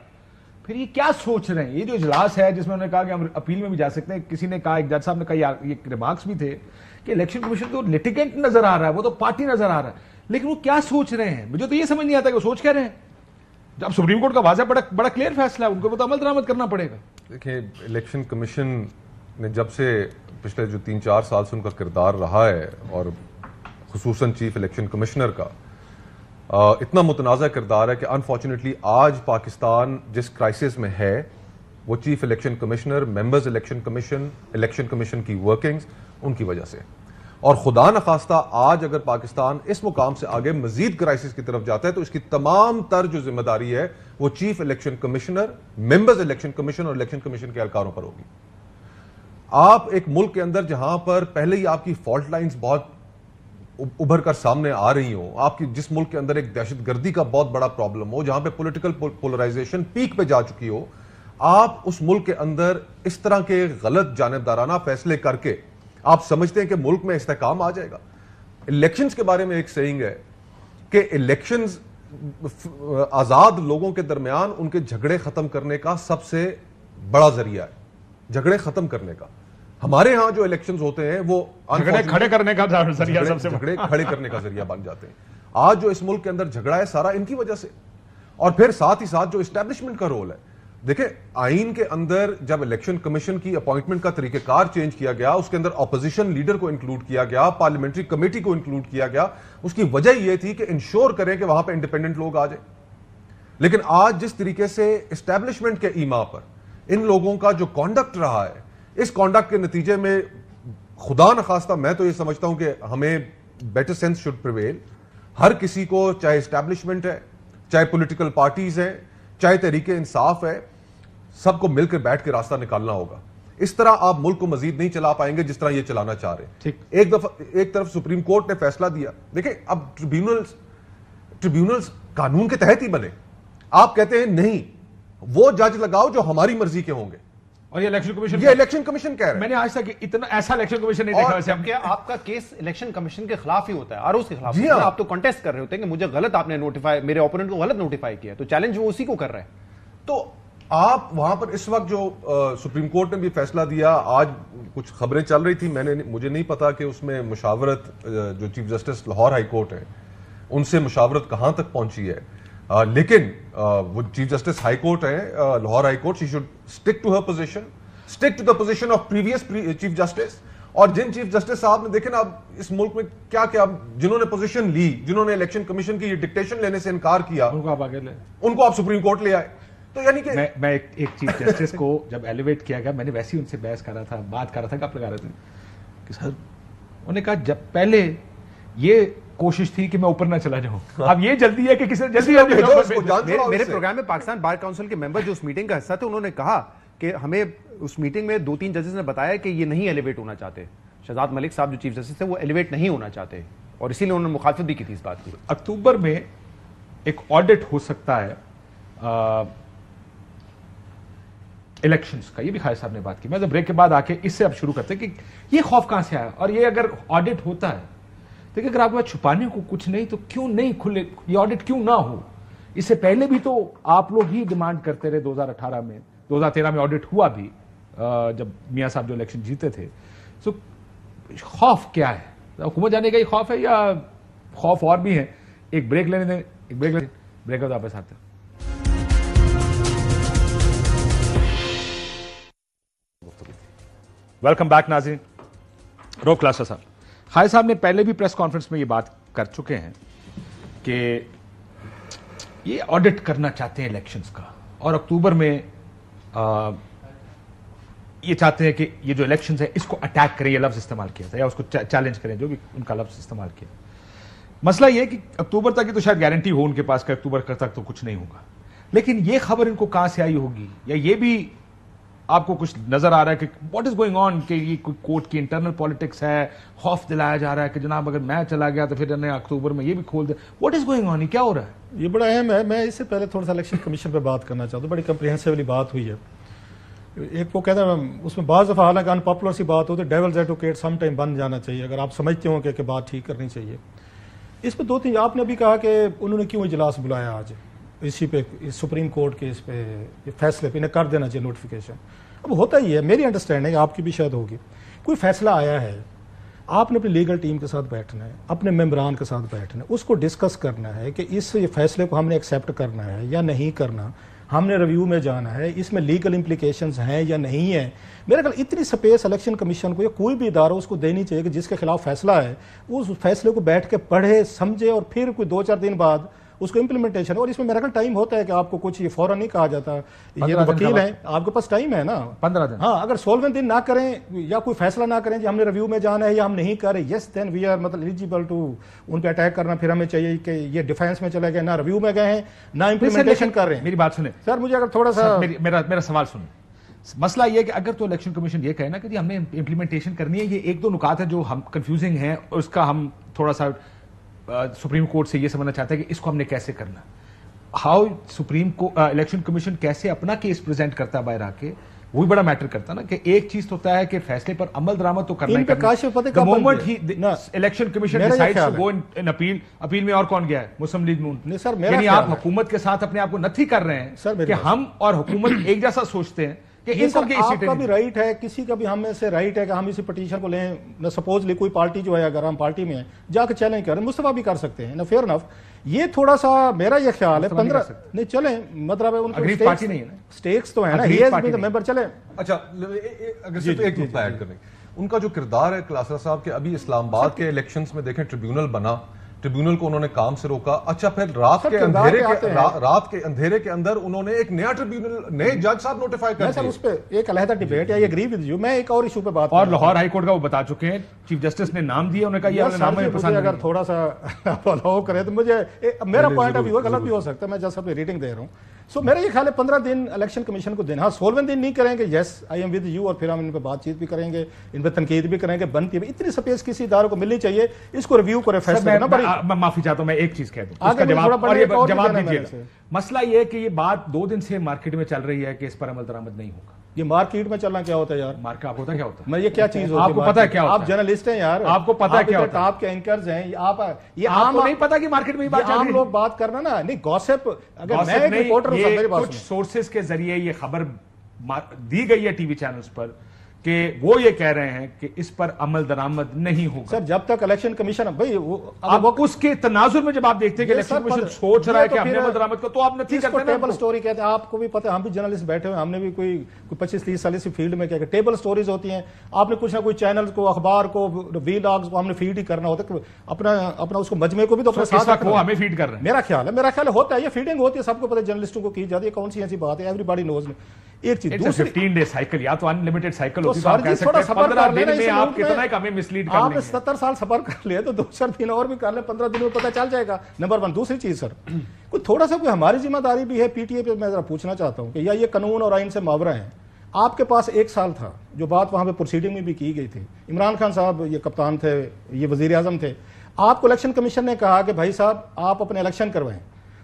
پھر یہ کیا سوچ رہے ہیں؟ یہ جو اجلاس ہے جس میں انہوں نے کہا کہ ہم اپیل میں بھی جا سکتے ہیں, کسی نے کہا, ایک جج صاحب نے کہا, یہ ریمارکس بھی تھے کہ الیکشن کمیشن تو لٹیگنٹ نظر آ رہا ہے, وہ تو پارٹی نظر آ رہا ہے, لیکن وہ کیا سوچ رہے ہیں؟ مجھے تو یہ سمجھ نہیں آتا کہ وہ سوچ کیا رہے ہیں. جب سپریم کورٹ کا واضح بڑا کلیئر فیصلہ ہے, ان کو تو عمل درآمد کرنا پڑے گا. دیکھیں, الیکشن کمیشن نے جب سے پچھلے جو 3-4 سال سے ان کا کردار رہا ہے, اور خصوصاً چیف الیکشن کمشنر کا اتنا متنازع کردار ہے کہ انفارچونیٹلی آج پاکستان جس کرائسس میں ہے وہ chief election commissioner, members election commission, election commission کی ورکنگز, ان کی وجہ سے. اور خدا نخواستہ آج اگر پاکستان اس مقام سے آگے مزید کرائسس کی طرف جاتا ہے تو اس کی تمام تر جو ذمہ داری ہے وہ chief election commissioner, members election commission اور الیکشن کمیشن کے اہلکاروں پر ہوگی. آپ ایک ملک کے اندر جہاں پر پہلے ہی آپ کی فالٹ لائنز بہت ابھر کر سامنے آ رہی ہوں, آپ کی جس ملک کے اندر ایک دہشت گردی کا بہت بڑا پرابلم ہو, جہاں پہ پولیٹیکل پولرائزیشن پیک پہ جا چکی ہو, آپ اس ملک کے اندر اس طرح کے غلط جانبدارانہ فیصلے کر کے آپ سمجھتے ہیں کہ ملک میں استحکام آ جائے گا. الیکشنز کے بارے میں ایک سیئنگ ہے کہ الیکشنز آزاد لوگوں کے درمیان ان کے جھگڑے ختم کرنے کا سب سے بڑا ذریعہ ہے, جھگڑے ختم کرنے کا. ہمارے ہاں جو الیکشنز ہوتے ہیں وہ جھگڑے کھڑے کرنے کا ذریعہ, سب سے جھگڑے کھڑے کرنے کا ذریعہ بن جاتے ہیں. آج جو اس ملک کے اندر جھگڑا ہے سارا ان کی وجہ سے. اور پھر ساتھ ہی ساتھ جو اسٹیبلشمنٹ کا رول ہے, دیکھیں آئین کے اندر جب الیکشن کمیشن کی اپوائنٹمنٹ کا طریقہ کار چینج کیا گیا, اس کے اندر اپوزیشن لیڈر کو انکلوڈ کیا گیا, پارلیمنٹری کمیٹی کو انکلوڈ کیا گیا, اس کی وجہ یہ تھی کہ انشور کریں کہ وہاں پہ انڈیپینڈنٹ لوگ آ جائیں. لیکن آج جس طریقے سے اسٹیبلشمنٹ کے ایما پر ان لوگوں کا جو کانڈکٹ رہا ہے, اس کانڈکٹ کے نتیجے میں خدا نخواستہ میں تو یہ سمجھتا ہوں کہ ہمیں بیٹر سینس شوڈ پریویل. ہر کسی کو, چاہے اسٹیبلشمنٹ ہے, چاہے پولیٹیکل پارٹیز ہیں, چاہے تحریک انصاف ہے, سب کو مل کر بیٹھ کے راستہ نکالنا ہوگا. اس طرح آپ ملک کو مزید نہیں چلا پائیں گے جس طرح یہ چلانا چاہ رہے ہیں. ایک طرف سپریم کورٹ نے فیصلہ دیا, دیکھیں اب ٹریبیونلز قانون کے تحت ہی بنے. آپ کہتے ہیں نہیں, وہ جج لگاؤ جو ہماری مرضی کے ہوں گے, اور یہ الیکشن کمیشن یہ الیکشن کمیشن کہہ رہا ہے. میں نے آج تک اتنا ایسا الیکشن کمیشن نہیں دیکھا ویسے. کہ آپ کا کیس الیکشن کمیشن کے خلاف ہی ہوتا ہے اور اس کے خلاف. جی ہاں. آپ تو کنٹیسٹ کر رہے ہوتے ہیں کہ مجھے غلط آپ نے نوٹیفائی، میرے اوپوننٹ کو غلط نوٹیفائی کیا، تو چیلنج وہ اسی کو کر رہے ہیں. تو آپ وہاں پر اس وقت جو سپریم کورٹ نے بھی فیصلہ دیا، آج کچھ خبریں چل رہی تھی، مجھے نہیں پتا کہ اس میں مشاورت جو chief justice Lahore high court ہے ان سے مشاورت کہاں تک پہنچی ہے، لیکن وہ چیف جسٹس ہائی کورٹ ہیں Lahore high court, she should stick to her position, stick to the position of previous chief justice. اور جن چیف جسٹس صاحب نے دیکھے نا اب اس ملک میں کیا کیا، جنہوں نے پوزیشن لی، جنہوں نے الیکشن کمیشن کی یہ ڈکٹیشن لینے سے انکار کیا، ان کو آپ آگے لیں، ان کو آپ سپریم کورٹ لے آئے. تو یعنی کہ میں ایک چیف جسٹس کو جب ایلیویٹ کیا گیا، میں نے ویسے ہی ان سے بحث کر رہا تھا، بات کر رہا تھا، گپ لگا رہے تھے کہ سر انہوں نے کہا جب پہلے یہ کوشش تھی کہ میں اوپر نہ چلا جاؤں، اب یہ جلدی ہے کہ کسی نے جلدی میرے پروگرام میں پاکستان بار کاؤنسل کے ممبر جو اس میٹنگ کا حصہ تھے، انہوں نے کہا کہ ہمیں اس میٹنگ میں 2-3 ججز نے بتایا کہ یہ نہیں ایلیویٹ ہونا چاہتے. شہزاد ملک صاحب جو چیف جسٹس تھے وہ ایلیویٹ نہیں ہونا چاہتے، اور اسی لیے انہوں نے مخالفت بھی کی تھی اس بات کی. اکتوبر میں ایک آڈٹ ہو سکتا ہے الیکشنز کا، یہ بھی خالد صاحب نے بات کی. میں بریک کے بعد آ کے اس سے اب شروع کرتے ہیں کہ یہ خوف کہاں سے آیا، اور یہ اگر آڈٹ ہوتا ہے دیکھیں اگر آپ کے پاس چھپانے کو کچھ نہیں تو کیوں نہیں کھلے، یہ آڈٹ کیوں نہ ہو. اس سے پہلے بھی تو آپ لوگ ہی ڈیمانڈ کرتے رہے، 2018 میں 2013 میں آڈٹ ہوا بھی جب میاں صاحب جو الیکشن جیتے تھے. سو خوف کیا ہے، حکومت جانے کا ہی خوف ہے یا خوف اور بھی ہے؟ ایک بریک لینے دیں، ایک بریک کے بعد واپس آتے ہیں. ویلکم بیک ناظرین. روک کلاسا صاحب، خالد صاحب نے پہلے بھی پریس کانفرنس میں یہ بات کر چکے ہیں کہ یہ آڈٹ کرنا چاہتے ہیں الیکشنز کا، اور اکتوبر میں یہ چاہتے ہیں کہ یہ جو الیکشنز ہے اس کو اٹیک کریں، یہ لفظ استعمال کیا تھا، یا اس کو چیلنج کریں، جو بھی ان کا لفظ استعمال کیا. مسئلہ یہ کہ اکتوبر تک کی تو شاید گارنٹی ہو ان کے پاس کہ اکتوبر تک تو کچھ نہیں ہوگا، لیکن یہ خبر ان کو کہاں سے آئی ہوگی، یا یہ بھی آپ کو کچھ نظر آ رہا ہے کہ واٹ از گوئنگ آن، کہ یہ کوئی کورٹ کی انٹرنل پالیٹکس ہے، خوف دلایا جا رہا ہے کہ جناب اگر میں چلا گیا تو پھر اکتوبر میں یہ بھی کھول دے. واٹ از گوئنگ آن، یہ کیا ہو رہا ہے؟ یہ بڑا اہم ہے. میں اس سے پہلے تھوڑا سا الیکشن کمیشن پہ بات کرنا چاہتا ہوں. بڑی کمپریہنسولی بات ہوئی ہے. ایک وہ کہتا ہے اس میں بعض دفعہ حالانکہ ان پاپولر سی بات ہو تو ڈیولز ایڈوکیٹ سم ٹائم بن جانا چاہیے اگر آپ سمجھتے ہو کہ بات ٹھیک کرنی چاہیے. اس پہ 2-3 آپ نے بھی کہا کہ انہوں نے کیوں اجلاس بلایا آج اسی پہ، سپریم کورٹ کے اس پہ فیصلے پہ انہیں کر دینا چاہیے نوٹیفیکیشن. اب ہوتا ہی ہے، میری انڈرسٹینڈنگ آپ کی بھی شاید ہوگی، کوئی فیصلہ آیا ہے، آپ نے اپنی لیگل ٹیم کے ساتھ بیٹھنا ہے، اپنے ممبران کے ساتھ بیٹھنا ہے، اس کو ڈسکس کرنا ہے کہ اس فیصلے کو ہم نے ایکسیپٹ کرنا ہے یا نہیں کرنا، ہم نے ریویو میں جانا ہے، اس میں لیگل امپلیکیشنز ہیں یا نہیں ہیں. میرے خیال اتنی سپیس الیکشن کمیشن کو یا کوئی بھی ادارہ اس کو دینی چاہیے کہ جس کے خلاف فیصلہ ہے اس فیصلے کو بیٹھ کے پڑھے سمجھے اور پھر کوئی 2-4 دن بعد اس کو امپلیمنٹیشن. اور اس میں میرا خیال ٹائم ہوتا ہے کہ آپ کو کچھ یہ فوراً نہیں کہا جاتا، یہ وکیل ہیں آپ کے پاس ٹائم ہے نا 15 دن. ہاں اگر 16 دن نہ کریں یا کوئی فیصلہ نہ کریں کہ ہم نے ریویو میں جانا ہے یا ہم نہیں کر رہے، یس دین وی آر مطلب ایلیجیبل ٹو ان پہ اٹیک کرنا. پھر ہمیں چاہیے کہ یہ ڈیفینس میں چلے گئے، نہ ریویو میں گئے ہیں نہ امپلیمنٹیشن کر رہے ہیں. میری بات سنیں سر، مجھے اگر تھوڑا سا میرا سوال سنیں. مسئلہ یہ ہے کہ اگر تو الیکشن کمیشن یہ کہے نا کہ جی ہم نے امپلیمنٹیشن کرنی ہے، یہ 1-2 نکات ہے جو ہم کنفیوزنگ ہیں اور اس کا ہم تھوڑا سا سپریم کورٹ سے یہ سمجھنا چاہتے ہیں کہ اس کو ہم نے کیسے کرنا. ہاؤ سپریم کو الیکشن کمیشن کیسے اپنا کیس پریزنٹ کرتا ہے باہر آ کے، وہی بڑا میٹر کرتا نا. کہ ایک چیز تو ہوتا ہے کہ فیصلے پر عمل درآمد تو کرنا ہے، مومنٹ ہی election commission decides to go in appeal. Appeal میں اور کون گیا ہے؟ مسلم لیگ نون. یعنی آپ حکومت کے ساتھ اپنے آپ کو نتھی کر رہے ہیں کہ ہم اور حکومت ایک جیسا سوچتے ہیں کہ ان سب کے آپ کا بھی رائٹ ہے، کسی کا بھی ہم میں سے رائٹ ہے کہ ہم اسی پٹیشن کو لیں. نہ سپوزلی کوئی پارٹی جو ہے اگر ہم پارٹی میں ہیں جا کے چیلنج کریں، مصطفیٰ بھی کر سکتے ہیں نا، فیئر انف. یہ تھوڑا سا میرا یہ خیال ہے 15 نہیں چلیں، مطلب ان کے سٹیکس تو ہیں نا، ہی ہیز بین دی ممبر. چلیں اچھا اگر صرف ایک نقطہ ایڈ کریں، ان کا جو کردار ہے کلاسرا صاحب کے، ابھی اسلام آباد کے الیکشنز میں دیکھیں ٹریبیونل بنا، ٹریبیونل کو انہوں نے کام سے روکا. اچھا پھر رات کے اندھیرے کے اندر انہوں نے ایک نیا ٹریبیونل، نئے جج صاحب نوٹیفائی کر دیا. اس پہ ایک علیحدہ ڈیبیٹ ہے، ایگری ود یو. میں ایک اور ایشو پہ بات اور لاہور ہائی کورٹ کا وہ بتا چکے ہیں، چیف جسٹس نے نام دیا، انہوں نے کہا یہ نام ہے پسند. اگر تھوڑا سا فالو کرے تو مجھے میرا پوائنٹ آف ویو غلط بھی ہو سکتا ہے، میں جسٹ اپنی ریٹنگ دے رہا ہوں. سو میرا یہ خیال ہے 15 دن الیکشن کمیشن کو دینا. ہاں 16 دن نہیں کریں گے، یس آئی ایم ود یو، اور پھر ہم ان پہ بات چیت بھی کریں گے، ان پہ تنقید بھی کریں گے، بنتی ہے. اتنی سپیس کسی ادارے کو ملنی چاہیے، اس کو ریویو کرے فیصلہ کرنا. میں معافی چاہتا ہوں، میں ایک چیز کہہ دوں، اس کا جواب دیجیے. مسئلہ یہ ہے کہ یہ بات 2 دن سے مارکیٹ میں چل رہی ہے کہ اس پر عمل درآمد نہیں ہوگا. یہ مارکیٹ میں چلنا کیا ہوتا ہے یار؟ مارکیٹ آپ ہوتا کیا ہوتا ہے؟ میں یہ کیا چیز ہوتی ہے؟ آپ کو پتا ہے کیا ہوتا ہے؟ آپ جرنلسٹ ہیں یار, آپ کو پتا ہے کیا ہوتا ہے؟ آپ کے اینکرز ہیں, یہ آپ کو نہیں پتا کہ مارکیٹ میں یہ بات چل رہی ہے؟ عام لوگ بات کرنا نا, نہیں گوسپ, اگر میں ایک رپورٹر ہوں میری بات کچھ سورسز کے ذریعے یہ خبر دی گئی ہے ٹی وی چینلز پر کہ وہ یہ کہہ رہے ہیں کہ اس پر عمل درآمد نہیں ہوگا. سر جب تک الیکشن کمیشن بھائی اب اس کے تناظر میں جب آپ دیکھتے ہیں کہ الیکشن کمیشن سوچ رہا ہے کہ ہم نے عمل درآمد کو, تو آپ نتیجہ کرتے ہیں ٹیبل سٹوری کہتے ہیں. آپ کو بھی پتہ ہے, ہم بھی جرنلسٹ بیٹھے ہوئے, ہم نے بھی کوئی 25-30 سال اسی فیلڈ میں کیا کہ ٹیبل سٹوریز ہوتی ہیں. آپ نے کچھ نہ کوئی چینل کو, اخبار کو, ویلاگز کو ہم نے فیڈ ہی کرنا ہوتا ہے, اپنا اس کو مجمے کو بھی تو اپنے ساتھ رکھنا. وہ ہمیں فیڈ کر رہے ہیں. میرا خیال ہوتا ہے یہ فیڈنگ ہوتی ہے, سب کو پتہ ہے جرنلسٹوں کو کی جاتی ہے. کون سی ایسی بات ہے, ایوری باڈی نوز. ایک چیز 15 ڈے سائیکل یا تو ان لمیٹڈ سائیکل ہوتی ہے, آپ کہہ سکتے ہیں 15 دن میں آپ کتنا ایک ہمیں مسلیڈ کر لیں گے. آپ 70 سال صبر کر لیں تو 2-4 دن اور بھی کر لیں, 15 دن میں پتہ چل جائے گا. نمبر 1. دوسری چیز سر, کوئی تھوڑا سا کوئی ہماری ذمہ داری بھی ہے پی ٹی اے پہ. میں ذرا پوچھنا چاہتا ہوں کہ یا یہ قانون اور آئین سے ماورا ہیں. آپ کے پاس 1 سال تھا, جو بات وہاں پہ پروسیڈنگ میں بھی کی گئی تھی. عمران خان صاحب یہ کپتان تھے, یہ وزیر اعظم تھے. آپ کو الیکشن کمیشن نے کہا کہ بھائی صاحب آپ اپنے الیکشن کروائیں.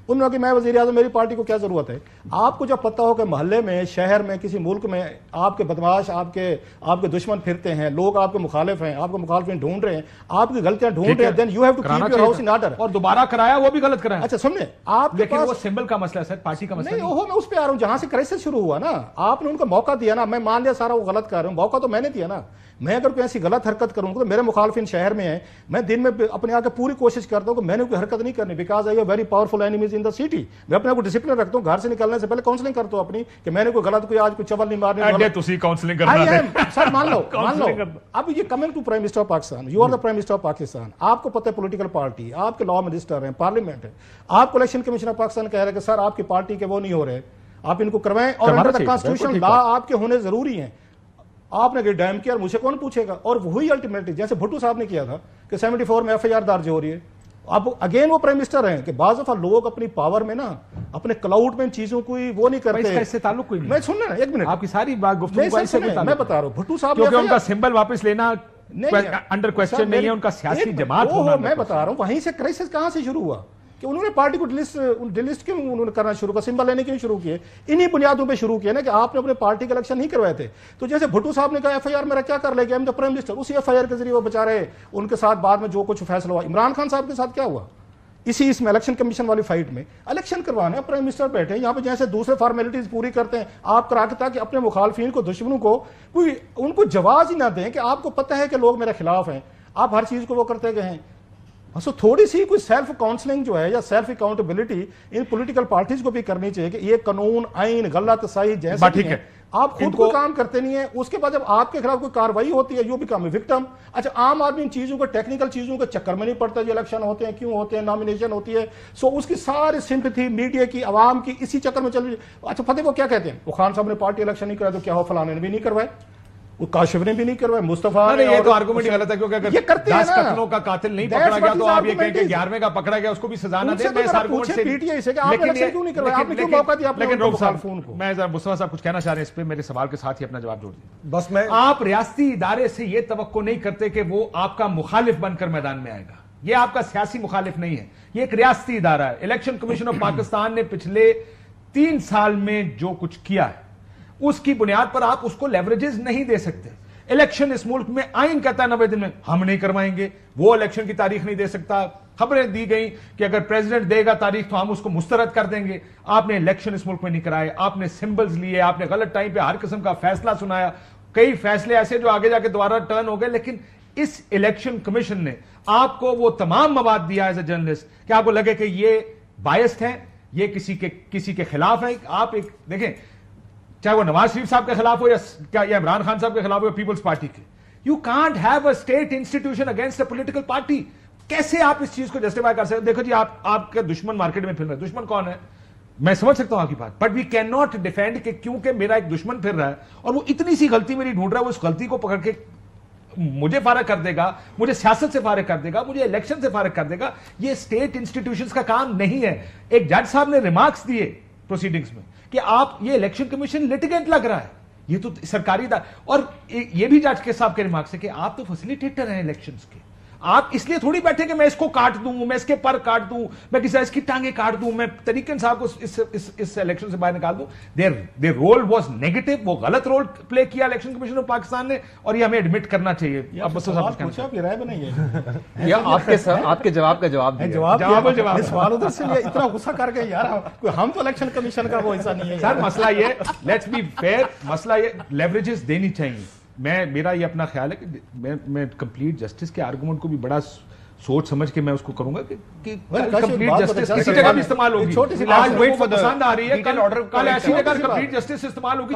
انہوں نے کہ میں وزیر اعظم, میری پارٹی کو کیا ضرورت ہے. آپ کو جب پتہ ہو کہ محلے میں, شہر میں, کسی ملک میں آپ کے بدماش, آپ کے دشمن پھرتے ہیں, لوگ آپ کے مخالف ہیں, آپ کو مخالفین ڈھونڈ رہے ہیں, آپ کی غلطیاں ڈھونڈ رہے ہیں, then you have to keep your house in order. اور دوبارہ کرایا وہ بھی غلط کرایا. اچھا سنیں, آپ کے لیکن وہ سمبل کا مسئلہ ہے سر, پارٹی کا مسئلہ نہیں. میں اس پہ آ رہا ہوں جہاں سے کرائسس شروع ہوا نا. آپ نے ان کو موقع دیا نا, میں مان لیا سارا وہ غلط کر رہا ہوں, موقع تو میں نے دیا نا. میں اگر کوئی ایسی غلط حرکت کروں تو میرے مخالفین شہر میں ہیں, میں دن میں اپنے آ کے پوری کوشش کرتا ہوں کہ میں نے کوئی حرکت نہیں کرنی, because I very powerful enemies in the city. میں اپنے کو ڈسپلن رکھتا ہوں, گھر سے نکلنے سے پہلے کاؤنسلنگ کرتا ہوں اپنی کہ میں نے کوئی غلط, کوئی آج کوئی چول نہیں مارنے. سر مان لو اب یہ coming to prime minister of Pakistan, you are the prime minister of Pakistan. آپ کو پتہ ہے پولیٹیکل پارٹی, آپ کے لا منسٹر ہیں, پارلیمنٹ ہے. آپ کو الیکشن کمیشن آف پاکستان کہہ رہے کہ سر آپ کی پارٹی کے وہ نہیں ہو رہے, آپ ان کو کروائیں, اور انڈر دا کانسٹیٹیوشن لا آپ کے ہونے ضروری ہیں. آپ نے ڈیم کیا, مجھے کون پوچھے گا. اور وہی الٹیمیٹلی جیسے بھٹو صاحب نے کیا تھا کہ 74 میں FIR درج ہو رہی ہے. اب اگین وہ پرائم منسٹر ہیں کہ بعض دفعہ لوگ اپنی پاور میں نا, اپنے کلاؤڈ میں ان چیزوں کو وہ نہیں کرتے. اس سے تعلق کوئی نہیں. میں سننا ایک منٹ, آپ کی ساری بات گفتگو سے میں بتا رہا ہوں. بھٹو صاحب کیونکہ ان کا سمبل واپس لینا انڈر کوسچن نہیں ہے, ان کا سیاسی جماعت ہونا. میں بتا رہا ہوں وہیں سے کرائسس کہاں سے شروع ہوا کہ انہوں نے پارٹی کو ڈلسٹ کیوں انہوں نے کرنا شروع کیا, سمبل لینے کیوں شروع کیے. انہی بنیادوں پہ شروع کیا نا کہ آپ نے اپنے پارٹی کے الیکشن نہیں کروائے تھے. تو جیسے بھٹو صاحب نے کہا FIR میرا کیا کر لے گا, ایم دا پرائم منسٹر, اسی FIR کے ذریعے وہ بچارے ان کے ساتھ بعد میں جو کچھ فیصلہ ہوا. عمران خان صاحب کے ساتھ کیا ہوا, اس میں الیکشن کمیشن والی فائٹ میں الیکشن کروانے, پرائم منسٹر بیٹھے ہیں یہاں پہ, جیسے دوسرے فارمیلٹیز پوری کرتے ہیں آپ کرا کے, تاکہ اپنے مخالفین کو, دشمنوں کو کوئی ان کو جواز ہی نہ دیں کہ آپ کو پتہ ہے کہ لوگ میرے خلاف ہیں, آپ ہر چیز کو وہ کرتے گئے ہیں. سو تھوڑی سی کوئی سیلف کاؤنسلنگ جو ہے یا self accountability in political parties کو بھی کرنی چاہیے کہ یہ قانون, آئین غلط صحیح جیسا ٹھیک ہے, آپ خود کو کام کرتے نہیں ہیں. اس کے بعد جب آپ کے خلاف کوئی کاروائی ہوتی ہے, یو بیکم اے وکٹم. اچھا عام آدمی ان چیزوں کو, ٹیکنیکل چیزوں کے چکر میں نہیں پڑتا, جو الیکشن ہوتے ہیں کیوں ہوتے ہیں, نامینیشن ہوتی ہے, سو اس کی ساری سمپتھی میڈیا کی, عوام کی اسی چکر میں چل رہی ہے. اچھا فتح وہ کیا کہتے ہیں, وہ خان صاحب نے پارٹی الیکشن نہیں کرا تو کیا ہو, فلانے نے بھی نہیں کروائے, وہ کاشف نے بھی نہیں کروائے, مصطفیٰ نے. یہ تو آرگومنٹ غلط ہے, کیونکہ اگر 10 قتلوں کا قاتل نہیں پکڑا گیا تو آپ یہ کہیں کہ 11ویں کا پکڑا گیا اس کو بھی سزا نہ دیں. میں اس آرگومنٹ سے پی ٹی آئی سے کہ آپ نے الیکشن کیوں نہیں کروایا, آپ نے کیوں موقع دیا اپنے مخالفین کو. میں ذرا مصطفیٰ صاحب کچھ کہنا چاہ رہے ہیں اس پہ, میرے سوال کے ساتھ ہی اپنا جواب جوڑ دیں. بس میں, آپ ریاستی ادارے سے یہ توقع نہیں کرتے کہ وہ آپ کا مخالف بن کر میدان میں آئے گا. یہ آپ کا سیاسی مخالف نہیں ہے, یہ ایک ریاستی ادارہ ہے. الیکشن کمیشن آف پاکستان نے پچھلے 3 سال میں جو کچھ کیا ہے اس کی بنیاد پر آپ اس کو لیوریجز نہیں دے سکتے. الیکشن اس ملک میں آئین کہتا ہے 90 دن میں ہم نہیں کروائیں گے, وہ الیکشن کی تاریخ نہیں دے سکتا. خبریں دی گئیں کہ اگر پریزیڈنٹ دے گا تاریخ تو ہم اس کو مسترد کر دیں گے. آپ نے الیکشن اس ملک میں نہیں کرائے, آپ نے سمبلز لیے, آپ نے غلط ٹائم پہ ہر قسم کا فیصلہ سنایا, کئی فیصلے ایسے جو آگے جا کے دوبارہ ٹرن ہو گئے. لیکن اس الیکشن کمیشن نے آپ کو وہ تمام مواد دیا ایز اے جرنلسٹ کہ آپ کو لگے کہ یہ بائسڈ ہیں, یہ کسی کے خلاف ہیں. آپ ایک دیکھیں, چاہے وہ نواز شریف صاحب کے خلاف ہو یا عمران خان صاحب کے خلاف ہو یا پیپلز پارٹی کے, you can't have a state institution against a political party. کیسے آپ اس چیز کو جسٹیفائی کر سکتے؟ دیکھو جی, آپ کا دشمن مارکیٹ میں پھر رہا ہے, دشمن کون ہے میں سمجھ سکتا ہوں آپ کی بات, but we can not defend کہ کیونکہ میرا ایک دشمن پھر رہا ہے اور وہ اتنی سی غلطی میری ڈھونڈ رہا ہے, وہ اس غلطی کو پکڑ کے مجھے فارغ کر دے گا, مجھے سیاست سے فارغ کر دے گا, مجھے الیکشن سے فارغ کر دے گا. یہ اسٹیٹ انسٹیٹیوشنز کا کام نہیں ہے. ایک جج صاحب نے ریمارکس دیے پروسیڈنگز میں کہ آپ یہ الیکشن کمیشن لٹیگنٹ لگ رہا ہے, یہ تو سرکاری اور یہ بھی جج کے صاحب کے ریمارکس ہے کہ آپ تو فیسیلیٹیٹر ہیں الیکشنز کے, آپ اس لیے تھوڑی بیٹھے کہ میں اس کو کاٹ دوں, میں اس کے پر کاٹ دوں, میں کسی اس کی ٹانگیں کاٹ دوں, میں طریق انصاف کو اس الیکشن سے باہر نکال دوں. دیر رول واز نیگیٹو, وہ غلط رول پلے کیا الیکشن کمیشن آف پاکستان نے, اور یہ ہمیں ایڈمٹ کرنا چاہیے. اب بس رائے بنائیے آپ کے جواب کا جواب سوال ادھر سے اتنا غصہ کر کے یار ہم تو الیکشن کمیشن کا وہ حصہ نہیں ہے سر. مسئلہ یہ, لیٹس بی فیئر, مسئلہ یہ لیوریجز دینی چاہیے. میرا یہ اپنا خیال ہے کہ میں کمپلیٹ جسٹس کے آرگومنٹ کو بھی بڑا سوچ سمجھ کے میں اس کو کروں گا کہ کمپلیٹ جسٹس کسی جگہ بھی استعمال ہوگی. آج ویٹ فار پسند آ رہی ہے, کل ایسی جگہ کمپلیٹ جسٹس استعمال ہوگی.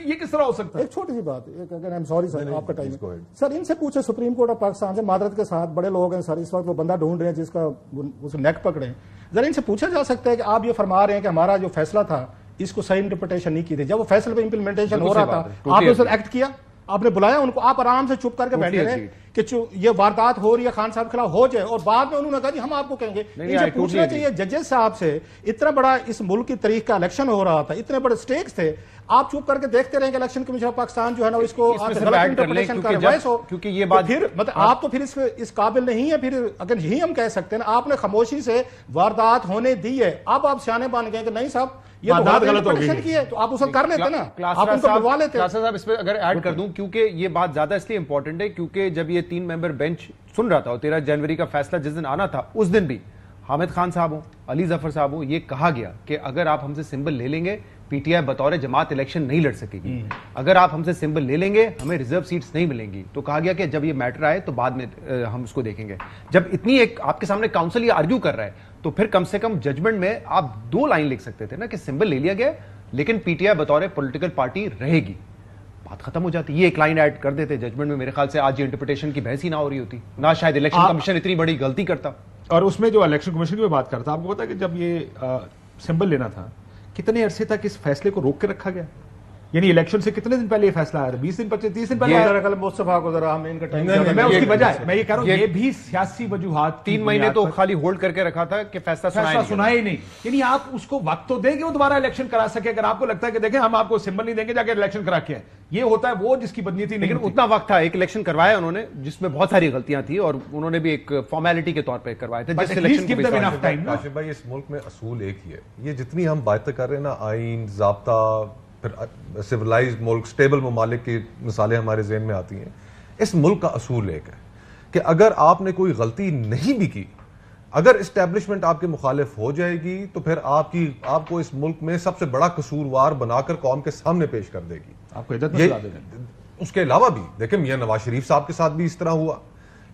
یہ کس طرح ہو سکتا ہے؟ ایک چھوٹی سی بات, سوری سر آپ کا ٹائم سر, ان سے پوچھے سپریم کورٹ آف پاکستان سے, معذرت کے ساتھ بڑے لوگ ہیں سر اس وقت, وہ بندہ ڈھونڈ رہے ہیں جس کا اس نیک پکڑے. ذرا ان سے پوچھا جا سکتا ہے کہ آپ یہ فرما رہے ہیں کہ ہمارا جو فیصلہ تھا اس کو صحیح انٹرپریٹیشن نہیں کی تھی, جب وہ فیصلے پہ امپلیمنٹیشن ہو رہا تھا آپ نے اس ایکٹ کیا, آپ نے بلایا ان کو, آپ آرام سے چپ کر کے بیٹھے رہے کہ یہ واردات ہو رہی ہے خان صاحب کے خلاف ہو جائے, اور بعد میں انہوں نے کہا جی ہم آپ کو کہیں گے. ان سے پوچھنا چاہیے ججز صاحب سے, اتنا بڑا اس ملک کی تاریخ کا الیکشن ہو رہا تھا, اتنے بڑے سٹیکس تھے, آپ چپ کر کے دیکھتے رہیں کہ الیکشن کمیشن آف پاکستان جو ہے نا اس کو کیونکہ یہ بات پھر مطلب آپ تو پھر اس قابل نہیں ہے. پھر اگر یہی ہم کہہ سکتے ہیں, آپ نے خاموشی سے واردات ہونے دی ہے, اب آپ سیانے بن گئے کہ نہیں صاحب یہ غلط ہو گئی ہے, تو آپ اس وقت کر لیتے نا, آپ ان کو بلوا لیتے. صاحب اس پہ اگر ایڈ کر دوں, کیونکہ یہ بات زیادہ اس لیے امپورٹنٹ ہے کیونکہ جب یہ 3 ممبر بینچ سن رہا تھا اور 13 جنوری کا فیصلہ جس دن آنا تھا اس دن بھی حامد خان صاحب ہوں, علی ظفر صاحب ہوں, یہ کہا گیا کہ اگر آپ ہم سے سمبل لے لیں گے پی ٹی آئی بطور جماعت الیکشن نہیں لڑ سکے گی, اگر آپ ہم سے سمبل لے لیں گے ہمیں ریزرو سیٹس نہیں ملیں گی. تو کہا گیا کہ جب یہ میٹر آئے تو بعد میں ہم اس کو دیکھیں گے. جب اتنی ایک آپ کے سامنے کاؤنسل یہ آرگیو کر رہا ہے تو پھر کم سے کم ججمنٹ میں آپ 2 لائن لکھ سکتے تھے نا کہ سمبل لے لیا گیا لیکن پی ٹی آئی بطور پولیٹیکل پارٹی رہے گی, بات ختم ہو جاتی. یہ ایک لائن ایڈ کر دیتے ججمنٹ میں, میرے خیال سے آج یہ انٹرپریٹیشن کی بحث ہی نہ ہو رہی ہوتی, نہ شاید الیکشن کمیشن اتنی بڑی غلطی کرتا. اور اس میں جو الیکشن کمیشن کی بات کرتا, آپ کو پتا ہے کہ جب یہ سمبل لینا تھا کتنے عرصے تک اس فیصلے کو روک کے رکھا گیا, یعنی الیکشن سے کتنے دن پہلے یہ فیصلہ آیا تھا, 20 دن 25 30 دن پہلے. مصطفیٰ کو ذرا ہم ان کا ٹائم, میں اس کی وجہ میں یہ کہہ رہا ہوں یہ بھی سیاسی وجوہات, 3 مہینے تو خالی ہولڈ کر کے رکھا تھا کہ فیصلہ سنا ہی نہیں. یعنی آپ اس کو وقت تو دیں کہ وہ دوبارہ الیکشن کرا سکے. اگر آپ کو لگتا ہے کہ دیکھیں ہم آپ کو سمبل نہیں دیں گے, جا کے الیکشن کرا کے یہ ہوتا ہے وہ جس کی بدنیتی نہیں. لیکن اتنا وقت تھا, ایک الیکشن کروایا انہوں نے جس میں بہت ساری غلطیاں تھیں اور انہوں نے بھی ایک فارمیلٹی کے طور پہ کروائے تھے. کاشف بھائی اس ملک میں اصول ایک ہی ہے, یہ جتنی ہم باتیں کر رہے ہیں نا, آئین, ضابطہ, پھر سیولائزڈ ملک, سٹیبل ممالک کی مثالیں ہمارے ذہن میں آتی ہیں. اس ملک کا اصول ایک ہے کہ اگر آپ نے کوئی غلطی نہیں بھی کی, اگر اسٹیبلشمنٹ آپ کے مخالف ہو جائے گی تو پھر آپ کو اس ملک میں سب سے بڑا قصوروار بنا کر قوم کے سامنے پیش کر دے گی. آپ کو عزت دلا دے گا. اس کے علاوہ بھی دیکھیں میاں نواز شریف صاحب کے ساتھ بھی اس طرح ہوا,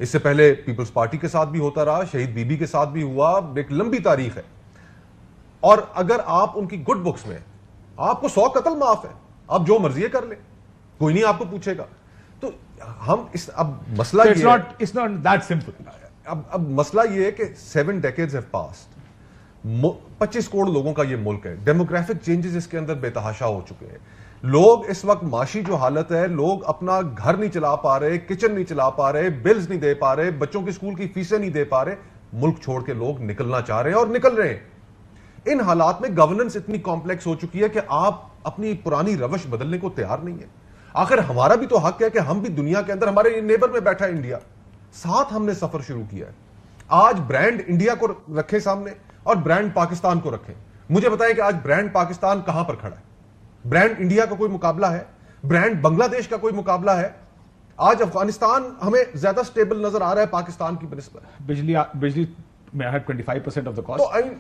اس سے پہلے پیپلز پارٹی کے ساتھ بھی ہوتا رہا, شہید بی بی کے ساتھ بھی ہوا, ایک لمبی تاریخ ہے. اور اگر آپ ان کی گڈ بکس میں آپ کو 100 قتل معاف ہے, آپ جو مرضی کر لیں, کوئی نہیں آپ کو پوچھے گا. تو ہم اب مسئلہ اب مسئلہ یہ ہے کہ 7 decades have passed, 25 کروڑ لوگوں کا یہ ملک ہے, ڈیموگرافک چینجز اس کے اندر بے تحاشا ہو چکے ہیں. لوگ اس وقت معاشی جو حالت ہے, لوگ اپنا گھر نہیں چلا پا رہے, کچن نہیں چلا پا رہے, بلز نہیں دے پا رہے, بچوں کی اسکول کی فیسیں نہیں دے پا رہے, ملک چھوڑ کے لوگ نکلنا چاہ رہے ہیں اور نکل رہے ہیں. ان حالات میں گورننس اتنی کمپلیکس ہو چکی ہے کہ آپ اپنی پرانی روش بدلنے کو تیار نہیں ہے. آخر ہمارا بھی تو حق ہے کہ ہم بھی دنیا کے اندر, ہمارے نیبر میں بیٹھا ہے انڈیا, ساتھ ہم نے سفر شروع کیا ہے. آج برانڈ انڈیا کو رکھے سامنے اور برانڈ پاکستان کو رکھیں. مجھے بتائیں کہ آج برانڈ پاکستان کہاں پر کھڑا ہے؟ برانڈ انڈیا کا کوئی مقابلہ ہے؟ برانڈ بنگلہ دیش کا کوئی مقابلہ ہے؟ آج افغانستان ہمیں زیادہ سٹیبل نظر آ رہا ہے پاکستان کی بنسبت. بجلی میں 25% آف دا کاسٹ,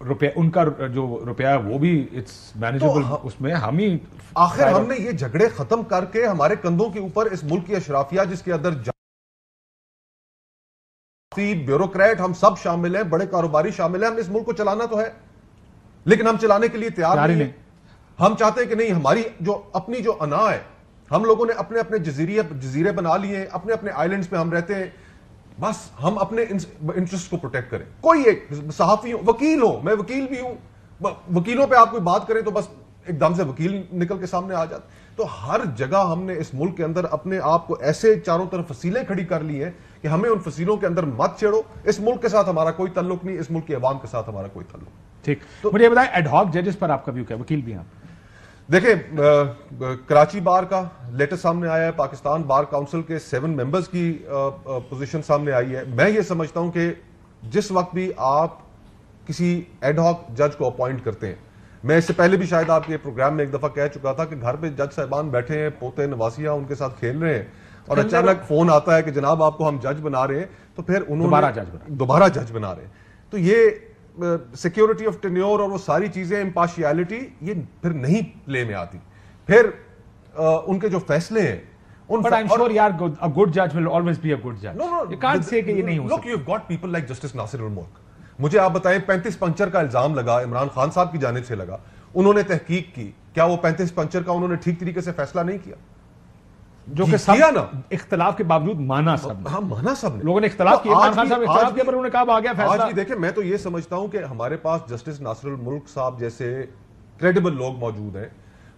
روپیہ ان کا جو روپیہ ہے وہ بھی اٹس مینیجبل, اس میں ہم ہی آخر ہم نے یہ جھگڑے ختم کر کے ہمارے کندھوں کے اوپر اس ملک کی اشرافیہ جس کے اندر بیوروکریٹ ہم سب شامل ہیں, بڑے کاروباری شامل ہیں, ہم اس ملک کو چلانا تو ہے لیکن ہم چلانے کے لیے تیار نہیں. ہم چاہتے ہیں کہ نہیں, ہماری جو اپنی جو انا ہے, ہم لوگوں نے اپنے اپنے جزیرے بنا لیے, اپنے اپنے آئلینڈز پہ ہم رہتے ہیں, بس ہم اپنے انٹرسٹ کو پروٹیکٹ کریں. کوئی ایک صحافی ہو, وکیل ہو, میں وکیل بھی ہوں, وکیلوں پہ آپ کوئی بات کریں تو بس ایک دم سے وکیل نکل کے سامنے آ جاتے. تو ہر جگہ ہم نے اس ملک کے اندر اپنے آپ کو ایسے چاروں طرف فصیلیں کھڑی کر لی ہیں کہ ہمیں ان فصیلوں کے اندر مت چھیڑو. اس ملک کے ساتھ ہمارا کوئی تعلق نہیں, اس ملک کی عوام کے ساتھ ہمارا کوئی تعلق. ٹھیک, مجھے بتائیں ایڈ ہاک ججز پر آپ کا ویو کیا, وکیل بھی ہیں آپ؟ دیکھیں کراچی بار کا لیٹسٹ سامنے آیا ہے, پاکستان بار کاؤنسل کے 7 ممبرز کی پوزیشن سامنے آئی ہے. میں یہ سمجھتا ہوں کہ جس وقت بھی آپ کسی ایڈ ہاک جج کو اپوائنٹ کرتے ہیں, میں اس سے پہلے بھی شاید آپ کے پروگرام میں ایک دفعہ کہہ چکا تھا کہ گھر پہ جج صاحبان بیٹھے ہیں, پوتے نواسیاں ان کے ساتھ کھیل رہے ہیں, اور اچانک فون آتا ہے کہ جناب آپ کو ہم جج بنا رہے ہیں, تو پھر انہوں نے دوبارہ جج بنا رہے ہیں. تو یہ سیکیورٹی آف ٹینیور اور وہ ساری چیزیں, امپارشیلٹی, یہ پھر نہیں پلے میں آتی. پھر ان کے جو فیصلے ہیں But I'm sure a good judge will always be a good judge. No, You can't say کہ یہ نہیں ہو سکتا. Look, you've got people like Justice Nasir al-Mulk. مجھے آپ بتائیں 35 پنچر کا الزام لگا, عمران خان صاحب کی جانب سے لگا, انہوں نے تحقیق کی, کیا وہ 35 پنچر کا انہوں نے ٹھیک طریقے سے فیصلہ نہیں کیا؟ جو کہ سب اختلاف کے باوجود مانا سب, ہاں مانا سب نے, لوگوں نے اختلاف کیا, عمران خان صاحب اختلاف کیا, پر انہوں نے کہا آ گیا فیصلہ. آج بھی دیکھیں, میں تو یہ سمجھتا ہوں کہ ہمارے پاس جسٹس ناصر الملک صاحب جیسے کریڈیبل لوگ موجود ہیں.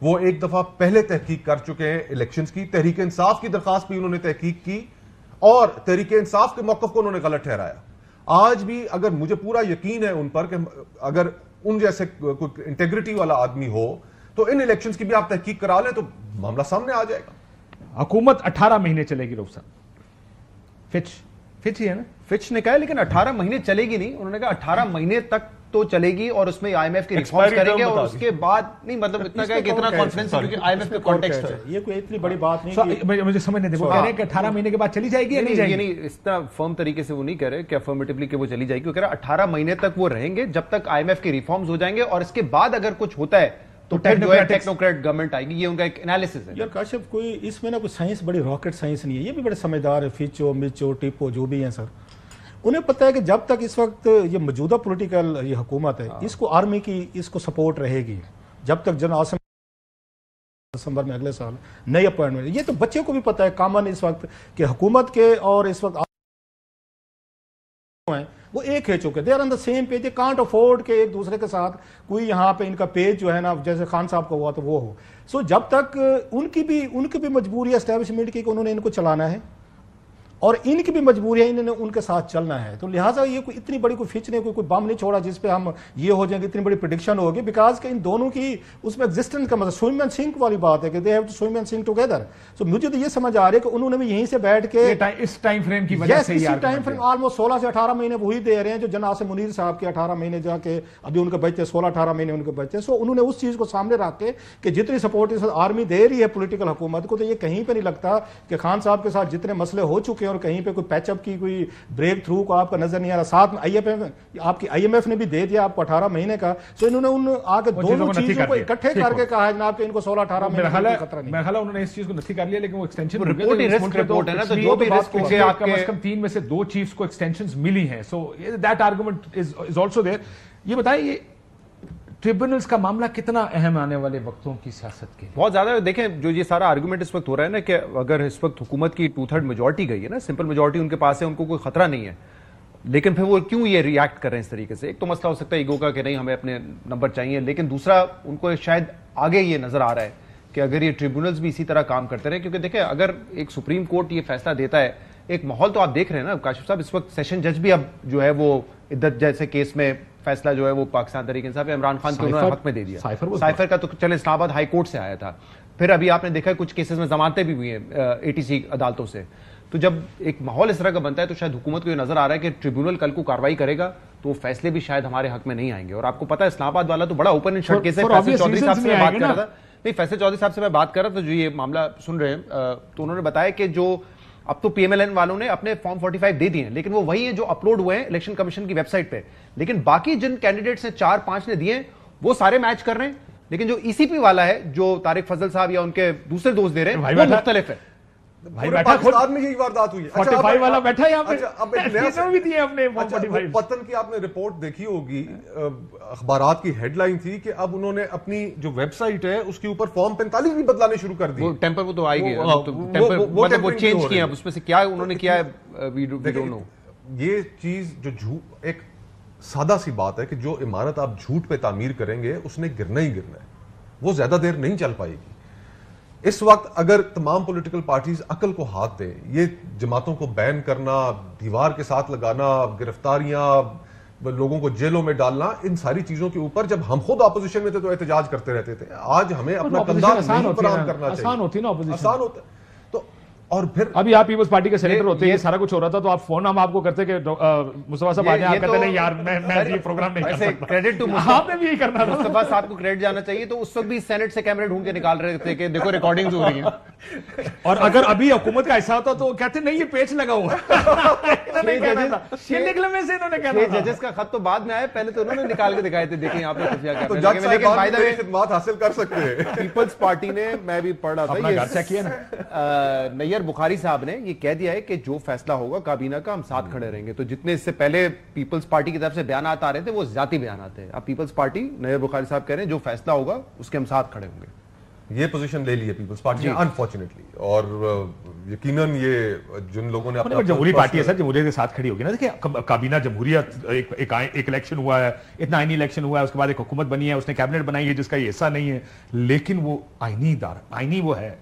وہ ایک دفعہ پہلے تحقیق کر چکے ہیں الیکشنز کی, تحریک انصاف کی درخواست بھی انہوں نے تحقیق کی, اور تحریک انصاف کے موقف کو انہوں نے غلط ٹھہرایا. آج بھی اگر مجھے پورا یقین ہے ان پر کہ اگر ان جیسے کوئی انٹیگریٹی والا آدمی ہو تو ان الیکشنز کی بھی آپ تحقیق کرا لیں تو معاملہ سامنے آ جائے گا. حکومت 18 مہینے چلے گی. رخ صاحب فچ ہی ہے نا, فچ نے کہا, لیکن 18 مہینے چلے گی نہیں. انہوں نے کہا 18 مہینے تک تو چلے گی, اور اس میں آئی ایم ایف کے ریفارمز کریں گے, اور اس کے بعد نہیں, مطلب اتنا کہ اتنا کانفیڈنس ہے کیونکہ آئی ایم ایف کا کانٹیکسٹ ہے. یہ کوئی اتنی بڑی بات نہیں. مجھے سمجھ نہیں, وہ کہہ رہے ہیں کہ 18 مہینے کے بعد چلی جائے گی یا نہیں جائے گی. نہیں, اس طرح فرم طریقے سے وہ نہیں کہہ رہے کہ افرمیٹیولی کہ وہ چلی جائے گی. وہ کہہ رہا 18 مہینے تک وہ رہیں گے جب تک آئی ایم ایف کے ریفارمز ہو جائیں گے, اور اس کے بعد اگر کچھ ہوتا ہے تو ٹیکنوکریٹ گورنمنٹ آئے گی. یہ ان کا ایک انالیسس ہے. یار کاشف, کوئی اس میں نا کوئی سائنس بڑی راکٹ سائنس نہیں ہے. یہ بھی بڑے سمجھدار ہے, فچو مچو ٹیپو جو بھی ہیں سر, انہیں پتہ ہے کہ جب تک اس وقت یہ موجودہ پولیٹیکل یہ حکومت ہے, اس کو آرمی کی اس کو سپورٹ رہے گی جب تک جنرل عاصم دسمبر میں اگلے سال نئی اپوائنٹمنٹ. یہ تو بچے کو بھی پتہ ہے کامن اس وقت کہ حکومت کے اور اس وقت وہ ایک ہے چکے, they are on the same page. They can't afford کہ ایک دوسرے کے ساتھ کوئی یہاں پہ ان کا پیج جو ہے نا جیسے خان صاحب کو ہوا تو وہ ہو. سو جب تک ان کی بھی مجبوری ہے اسٹیبلشمنٹ کی کہ انہوں نے ان کو چلانا ہے, اور ان کی بھی مجبوری ہے, انہوں نے ان کے ساتھ چلنا ہے. تو لہٰذا یہ کوئی اتنی بڑی کوئی فچ نے کوئی بم نہیں چھوڑا جس پہ ہم یہ ہو جائیں گے, اتنی بڑی پریڈکشن ہوگی, بیکاز کہ ان دونوں کی اس میں ایگزسٹنس کا مطلب سوئم اینڈ سنک والی بات ہے کہ they have to swim and sink together. So مجھے تو یہ سمجھ آ رہا ہے کہ انہوں نے بھی یہیں سے بیٹھ کے اس ٹائم فریم کی وجہ سے ٹائم فریم آلموسٹ 16 سے 18 مہینے وہی دے رہے ہیں جو جناب عاصم منیر صاحب کے 18 مہینے جا کے ابھی ان کے بچے 16-18 مہینے ان کے بچے. سو انہوں نے اس چیز کو سامنے رکھ کے کہ جتنی سپورٹ اس آرمی دے رہی ہے پولیٹیکل حکومت کو, تو یہ کہیں پہ نہیں لگتا کہ خان صاحب کے ساتھ جتنے مسئلے ہو چکے ہیں اور کہیں پہ کوئی پیچ اپ کی کوئی بریک تھرو کو آپ کا نظر نہیں آ رہا. ساتھ میں آپ کی آئی ایم ایف نے بھی دے دیا آپ کو 18 مہینے کا. سو انہوں نے ان آگے دونوں چیزوں کو اکٹھے کر کے کہا جناب کہ ان کو 16-18 مہینے کا خطرہ نہیں. میرا خیال ہے انہوں نے اس چیز کو نتھی کر لیا, لیکن وہ ایکسٹینشن رپورٹ ہی رسک رپورٹ ہے نا, تو جو بھی رسک ہو گیا کم از کم 3 میں سے 2 چیفز کو ایکسٹینشنز ملی ہیں. So that argument is also there. یہ بتائیں, یہ ٹریبونلز کا معاملہ کتنا اہم آنے والے وقتوں کی سیاست کے؟ بہت زیادہ. دیکھیں جو یہ سارا آرگومنٹ اس وقت ہو رہا ہے نا کہ اگر اس وقت حکومت کی 2/3 میجورٹی گئی ہے نا, سمپل میجورٹی ان کے پاس ہے, ان کو کوئی خطرہ نہیں ہے, لیکن پھر وہ کیوں یہ ریئیکٹ کر رہے ہیں اس طریقے سے؟ ایک تو مسئلہ ہو سکتا ہے ایگو کا کہ نہیں ہمیں اپنے نمبر چاہیے, لیکن دوسرا ان کو شاید آگے یہ نظر آ رہا ہے کہ اگر یہ ٹریبونلز بھی اسی طرح کام کرتے رہے, کیونکہ دیکھیں اگر ایک سپریم کورٹ یہ فیصلہ دیتا ہے, ایک ماحول تو آپ دیکھ رہے ہیں نا کاشف صاحب, اس وقت سیشن جج بھی اب جو ہے وہ عدت جیسے کیس میں فیصلہ جو ہے وہ پاکستان تحریک انصاف عمران خان کے انہوں نے حق میں دے دیا. سائفر کا تو چلے اسلام آباد ہائی کورٹ سے آیا تھا, پھر ابھی آپ نے دیکھا کچھ کیسز میں ضمانتیں بھی ہوئی ہیں ATC عدالتوں سے. تو جب ایک ماحول اس طرح کا بنتا ہے تو شاید حکومت کو یہ نظر آ رہا ہے کہ ٹریبیونل کل کو کارروائی کرے گا تو وہ فیصلے بھی شاید ہمارے حق میں نہیں آئیں گے. اور آپ کو پتا ہے اسلام آباد والا تو بڑا اوپن اینڈ شٹ کیس ہے. فیصل چودھری صاحب سے میں بات کر رہا تھا, نہیں فیصل چودھری صاحب سے میں بات کر رہا تھا جو یہ معاملہ سن رہے ہیں, تو انہوں نے بتایا کہ جو اب تو PMLN والوں نے اپنے فارم 45 دے دیے ہیں, لیکن وہ وہی ہیں جو اپلوڈ ہوئے ہیں الیکشن کمیشن کی ویب سائٹ پہ, لیکن باقی جن کینڈیڈیٹس نے 4-5 نے دیے ہیں وہ سارے میچ کر رہے ہیں, لیکن جو ECP والا ہے جو طارق فضل صاحب یا ان کے دوسرے دوست دے رہے ہیں وہ مختلف ہے. پاکستان میں یہی واردات ہوئی ہے. 45 والا بیٹھا یہاں پہ بھی دیے اپنے پتن کی آپ نے رپورٹ دیکھی ہوگی, اخبارات کی ہیڈ لائن تھی کہ اب انہوں نے اپنی جو ویب سائٹ ہے اس کے اوپر فارم 45 بھی بدلانے شروع کر دی. وہ ٹیمپر وہ تو آئی گیا, مطلب وہ چینج کیا, اس میں سے کیا انہوں نے کیا ہے وی ڈونٹ نو. یہ چیز جو جھوٹ, ایک سادہ سی بات ہے کہ جو عمارت آپ جھوٹ پہ تعمیر کریں گے اس نے گرنا ہی گرنا ہے, وہ زیادہ دیر نہیں چل پائے گی. اس وقت اگر تمام پولیٹیکل پارٹیز عقل کو ہاتھ دیں, یہ جماعتوں کو بین کرنا, دیوار کے ساتھ لگانا, گرفتاریاں, لوگوں کو جیلوں میں ڈالنا، ان ساری چیزوں کے اوپر جب ہم خود اپوزیشن میں تھے تو احتجاج کرتے رہتے تھے. آج ہمیں اپنا کندھا فراہم کرنا چاہیے. آسان ہوتی نا اپوزیشن، آسان ہوتا ہے. تو اور پھر ابھی آپ پیپلز پارٹی کے سینیٹر ہوتے یہ سارا کچھ ہو رہا تھا تو آپ فون ہم آپ کو کرتے کہ مصطفیٰ صاحب آ جائیں، آپ کہتے نہیں یار میں یہ پروگرام نہیں کر سکتا. کریڈٹ ٹو آپ نے بھی یہی کرنا تھا. مصطفیٰ صاحب کو کریڈٹ جانا چاہیے. تو اس وقت بھی سینٹ سے کیمرے ڈھونڈ کے نکال رہے تھے کہ دیکھو ریکارڈنگز ہو رہی ہیں. اور اگر ابھی حکومت کا حصہ ہوتا تو کہتے نہیں یہ پیچ لگا ہوا ججز کا خط تو بعد میں آئے، پہلے تو انہوں نے نکال کے دکھائے تھے دیکھیں آپ نے خفیہ کیا. تو جج صاحب میری خدمات حاصل کر سکتے ہیں. پیپلز پارٹی نے، میں بھی پڑھ رہا تھا، نیر بخاری صاحب نے یہ کہہ دیا ہے کہ جو فیصلہ ہوگا کابینہ کا ہم ساتھ کھڑے رہیں گے. تو جتنے اس سے پہلے پیپلز پارٹی کی طرف سے بیانات آ رہے تھے وہ ذاتی بیانات ہیں. اب پیپلز پارٹی نیر بخاری صاحب کہہ رہے ہیں جو فیصلہ ہوگا اس کے ہم ساتھ کھڑے ہوں گے. یہ پوزیشن لے لی ہے پیپلز پارٹی نے انفارچونے، اور یقیناً یہ جن لوگوں نے جمہوری پارٹی ہے سر، جمہوریت کے ساتھ کھڑی ہوگی نا. دیکھیں کابینہ جمہوریت، ایک الیکشن ہوا ہے، اتنا آئینی الیکشن ہوا ہے، اس کے بعد ایک حکومت بنی ہے، اس نے کیبنٹ بنائی ہے جس کا یہ حصہ نہیں ہے، لیکن وہ آئینی ادارہ، آئینی وہ ہے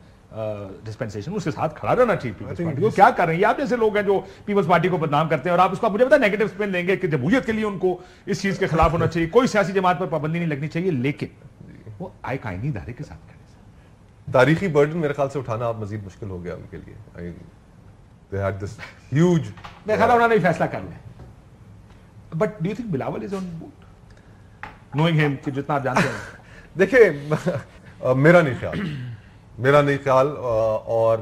ڈسپینسیشن، اس کے ساتھ کھڑا رہنا چاہیے. پیپلز پارٹی کو کیا کر رہے ہیں آپ جیسے لوگ ہیں جو پیپلز پارٹی کو بدنام کرتے ہیں، اور آپ اس کو مجھے پتا نیگیٹو اسپن دیں گے کہ جمہوریت کے لیے ان کو اس چیز کے خلاف ہونا چاہیے، کوئی سیاسی جماعت پر پابندی نہیں لگنی چاہیے، لیکن وہ ایک آئینی ادارے کے ساتھ کھڑے. تاریخی برڈن میرے خیال سے اٹھانا اب مزید مشکل ہو گیا ان کے لیے. They had this huge میرے خیال انہوں نے فیصلہ کر لیا. But do you think Bilawal is on board? Knowing him کہ جتنا آپ جانتے ہیں. دیکھیں میرا نہیں خیال اور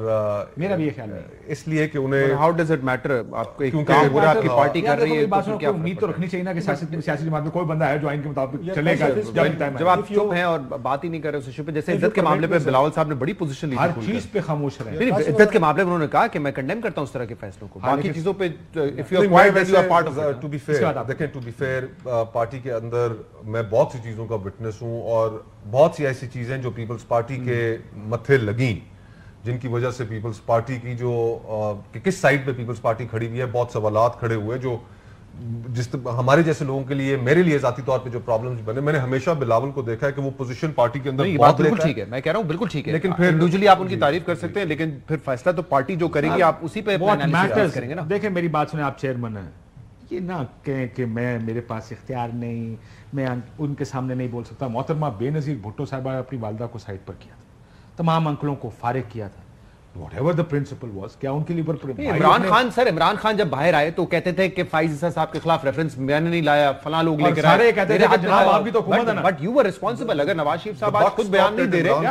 میرا بھی یہ خیال ہے اس لیے کہ انہیں ہاؤ ڈز اٹ میٹر آپ کو کام ہو رہا ہے، آپ کی پارٹی کر رہی ہے، تو کیا امید تو رکھنی چاہیے نا کہ سیاسی جماعت میں کوئی بندہ ہے جو آئین کے مطابق چلے گا. جب آپ چپ ہیں اور بات ہی نہیں کر رہے اس ایشو پہ، جیسے عزت کے معاملے پہ بلاول صاحب نے بڑی پوزیشن لی، ہر چیز پہ خاموش رہے. عزت کے معاملے میں انہوں نے کہا کہ میں کنڈیم کرتا ہوں اس طرح کے فیصلوں کو، باقی چیزوں پہ if you are quiet then you are part of it. To be fair دیکھیں to be fair پارٹی کے اندر میں بہت سی چیزوں کا وٹنس ہوں، اور بہت سی ایسی چیزیں جو پیپلز پارٹی کے متھے لگیں جن کی وجہ سے پیپلز پارٹی کی جو کہ کس سائڈ پہ پیپلز پارٹی کھڑی ہوئی ہے، بہت سوالات کھڑے ہوئے جو جس ہمارے جیسے لوگوں کے لیے، میرے لیے ذاتی طور پہ جو پرابلمز بنے. میں نے ہمیشہ بلاول کو دیکھا ہے کہ وہ پوزیشن پارٹی کے اندر بہت بالکل ٹھیک ہے، میں کہہ رہا ہوں بالکل ٹھیک ہے، لیکن پھر انڈیویجولی آپ ان کی تعریف کر سکتے ہیں، لیکن پھر فیصلہ تو پارٹی جو کرے گی آپ اسی پہ انالیسس کریں گے نا. دیکھیں میری بات سنیں، آپ چیئرمین ہیں، یہ نہ کہیں کہ میرے پاس اختیار نہیں، میں ان کے سامنے نہیں بول سکتا. محترمہ بے نظیر بھٹو صاحبہ اپنی والدہ کو سائڈ پر کیا تھا، تمام انکلوں کو فارغ کیا تھا. whatever the principle was, کیا ان کے لیے عمران خان جب باہر آئے تو کہتے تھے کہ فائز عیسیٰ صاحب کے خلاف ریفرنس میں نے نہیں لایا، فلاں لوگ لے کر آئے، سارے کہتے تھے کہ جناب آپ بھی تو حکومت ہے نا. But you were responsible. اگر نواز شریف صاحب آج خود بیان نہیں دے رہے،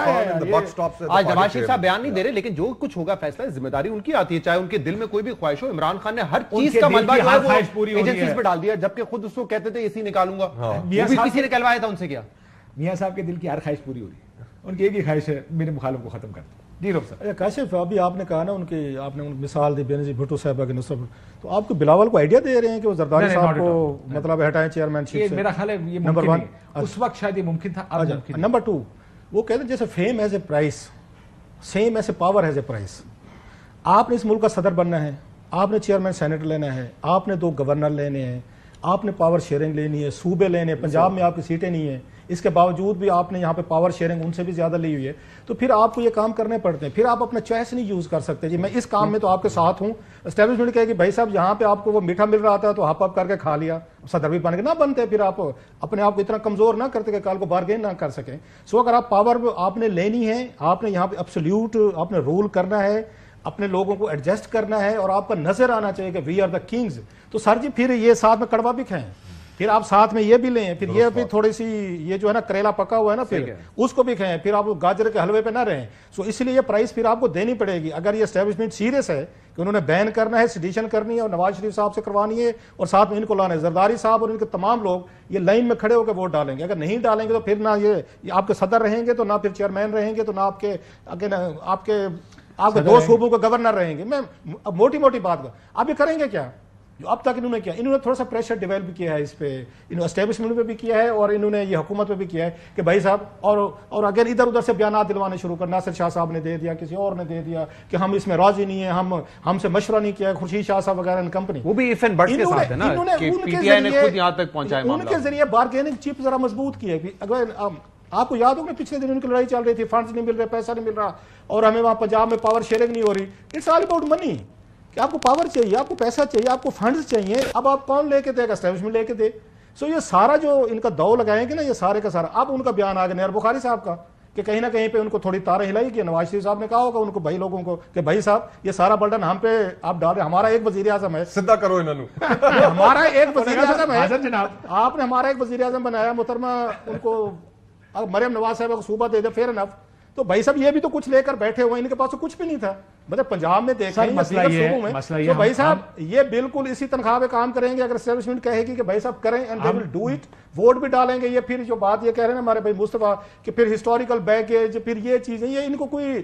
آج نواز شریف صاحب بیان نہیں دے رہے، لیکن جو کچھ ہوگا فیصلہ ذمہ داری ان کی آتی ہے، چاہے ان کے دل میں کوئی بھی خواہش ہو. عمران خان نے ہر چیز کا ملبہ ایجنسیز پہ ڈال دیا، جبکہ خود اس کو کہتے تھے اسی نکالوں گا، وہ بھی کسی نے کہلوایا تھا ان سے. کیا میاں صاحب کے دل کی ہر خواہش پوری ہو رہی ہے، ان کی ایک ہی خواہش ہے میرے مخالف کو ختم کر دو. جی روب صاحب. کاشف ابھی آپ نے کہا نا ان کی، آپ نے مثال دی بینظیر بھٹو صاحبہ کے نصرت، تو آپ کو بلاول کو آئیڈیا دے رہے ہیں کہ وہ زرداری صاحب کو مطلب ہٹائیں چیئرمین شپ سے؟ میرا خیال ہے یہ ممکن نہیں، اس وقت شاید یہ ممکن تھا، اب ممکن نہیں. نمبر 2 وہ کہتے ہیں جیسے fame as a price, same as a power as a price. آپ نے اس ملک کا صدر بننا ہے، آپ نے چیئرمین سینیٹ لینا ہے، آپ نے 2 گورنر لینے ہیں، آپ نے پاور شیئرنگ لینی ہے، صوبے لینے ہیں، پنجاب میں آپ کی سیٹیں نہیں ہیں، اس کے باوجود بھی آپ نے یہاں پہ پاور شیئرنگ ان سے بھی زیادہ لی ہوئی ہے. تو پھر آپ کو یہ کام کرنے پڑتے ہیں، پھر آپ اپنا چوائس نہیں یوز کر سکتے. جی میں اس کام میں تو آپ کے ساتھ ہوں. اسٹیبلشمنٹ کہے کہ بھائی صاحب یہاں پہ آپ کو وہ میٹھا مل رہا تھا تو ہپ کر کے کھا لیا، صدر بھی بن کے نہ بنتے، پھر آپ اپنے آپ کو اتنا کمزور نہ کرتے کہ کل کو بارگین نہ کر سکیں. سو اگر آپ پاور آپ نے لینی ہے، آپ نے یہاں پہ ایبسلیوٹ آپ نے رول کرنا ہے، اپنے لوگوں کو ایڈجسٹ کرنا ہے، اور آپ کا نظر آنا چاہیے کہ وی آر دا کنگز. تو سر جی پھر یہ ساتھ میں کڑوا بھی کھائیں، پھر آپ ساتھ میں یہ بھی لیں، پھر یہ بھی تھوڑی سی یہ جو ہے نا کریلا پکا ہوا ہے نا پھر اس کو بھی کھائیں، پھر آپ گاجر کے حلوے پہ نہ رہیں. سو اس لیے یہ پرائز پھر آپ کو دینی پڑے گی. اگر یہ اسٹیبلشمنٹ سیریس ہے کہ انہوں نے بین کرنا ہے، سیڈیشن کرنی ہے اور نواز شریف صاحب سے کروانی ہے اور ساتھ میں ان کو لانا ہے، زرداری صاحب اور ان کے تمام لوگ یہ لائن میں کھڑے ہو کے ووٹ ڈالیں گے. اگر نہیں ڈالیں گے تو پھر نہ یہ آپ کے صدر رہیں گے، تو نہ پھر چیئرمین رہیں گے، تو نہ آپ کے 2 صوبوں کے گورنر رہیں گے. میں موٹی موٹی بات کر، آپ یہ کریں گے کیا جو اب تک انہوں نے کیا؟ انہوں نے تھوڑا سا پریشر ڈیولپ کیا ہے اس پہ، انہوں اسٹیبلشمنٹ پہ بھی کیا ہے اور انہوں نے یہ حکومت پہ بھی کیا ہے کہ بھائی صاحب، اور اگر ادھر ادھر سے بیانات دلوانے شروع کر، ناصر شاہ صاحب نے دے دیا، کسی اور نے دے دیا کہ ہم اس میں راضی نہیں ہیں، ہم سے مشورہ نہیں کیا، خورشید شاہ صاحب وغیرہ ان کمپنی، وہ بھی ایف این بٹس کے ساتھ ہے نا کہ پی ٹی آئی نے خود یہاں تک پہنچایا معاملہ، ان کے ذریعے بارگیننگ چپ ذرا مضبوط کی ہے. اگر آپ کو یاد ہوگا پچھلے دن ان کی لڑائی چل رہی تھی، فنڈز نہیں مل رہے، پیسہ نہیں مل رہا، اور ہمیں وہاں پنجاب میں پاور شیئرنگ نہیں ہو رہی. It's all about money. کہ آپ کو پاور چاہیے, آپ کو پیسہ چاہیے, آپ کو فنڈز چاہیے. اب آپ کون لے کے دے گا؟ اسٹیبلشمنٹ لے کے دے. سو یہ سارا جو ان کا دو لگائیں گے نا, یہ سارے کا سارا. اب ان کا بیان آ گیا نیئر بخاری صاحب کا کہ کہیں نہ کہیں پہ ان کو تھوڑی تاریں ہلائی کہ نواز شریف صاحب نے کہا ہوگا ان کو بھائی لوگوں کو کہ بھائی صاحب یہ سارا برڈن ہم پہ آپ ڈال رہے ہیں. ہمارا ایک وزیر اعظم ہے, سدھا کرو انہوں ہمارا ایک وزیر اعظم ہے جناب, آپ نے ہمارا ایک وزیر اعظم بنایا محترمہ, ان کو مریم نواز صاحب کو صوبہ دے دے, فیئر انف. تو بھائی صاحب یہ بھی تو کچھ لے کر بیٹھے ہوئے, ان کے پاس تو کچھ بھی نہیں تھا. مطلب پنجاب میں دیکھیں تو بھائی صاحب یہ بالکل اسی تنخواہ پہ کام کریں گے. اگر اسٹیبلشمنٹ کہے گی کہ بھائی صاحب کریں and they will do it, vote بھی ڈالیں گے. یہ پھر جو بات یہ کہہ رہے ہیں ہمارے بھائی مصطفیٰ کہ پھر ہسٹوریکل بیگیج, پھر یہ چیزیں, یہ ان کو کوئی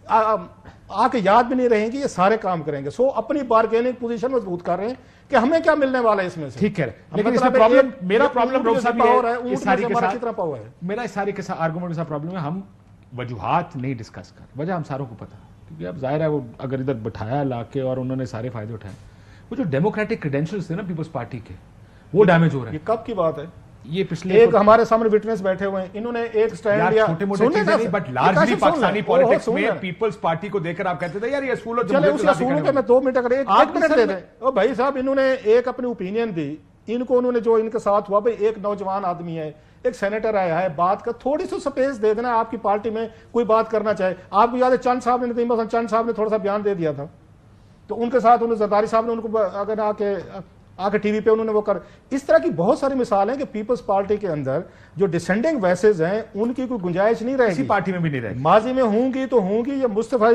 آ کے یاد بھی نہیں رہیں گی. یہ سارے کام کریں گے. سو اپنی بارگیننگ پوزیشن مضبوط کر رہے ہیں کہ ہمیں کیا ملنے والا ہے اس میں سے. ٹھیک ہے, لیکن میرا پرابلم میرا اس سارے کے ساتھ آرگومنٹ کے ساتھ پرابلم ہے, ہم وجوہات نہیں ڈسکس کر. وجہ ہم ساروں کو پتا, کیونکہ اب ظاہر ہے وہ اگر ادھر بٹھایا لا کے اور انہوں نے سارے فائدے اٹھائے, وہ جو ڈیموکریٹک کریڈینشلز تھے نا پیپلز پارٹی کے, وہ ڈیمیج ہو رہے ہیں. یہ کب کی بات ہے؟ یہ پچھلے ایک ہمارے سامنے وٹنس بیٹھے ہوئے ہیں, انہوں نے ایک سٹینڈ لیا. چھوٹے موٹے چیزیں نہیں, بٹ لارجلی پاکستانی پالیٹکس میں پیپلز پارٹی کو دیکھ کر آپ کہتے تھے یار یہ اصول اور چلے اس اصولوں کے میں 2 منٹ اگر ایک منٹ دے دیں. او بھائی صاحب انہوں نے ایک اپنی اوپینین دی, ان کو انہوں نے جو ان کے ساتھ ہوا, بھائی ایک نوجوان آدمی ہے, ایک سینیٹر آیا ہے, بات کا تھوڑی سی سپیس دے دینا. آپ کی پارٹی میں کوئی بات کرنا چاہے, آپ کو یاد ہے چند صاحب نے, ندیم حسن چند صاحب نے تھوڑا سا بیان دے دیا تھا, تو ان کے ساتھ انہوں زرداری صاحب نے ان کو اگر آ کے ٹی وی پہ انہوں نے وہ کر. اس طرح کی بہت ساری مثالیں کہ پیپلز پارٹی کے اندر جو ڈسینڈنگ ویسز ہیں ان کی کوئی گنجائش نہیں رہے گی. کسی پارٹی میں بھی نہیں رہے گی, ماضی میں ہوں گی تو ہوں گی. یہ مصطفیٰ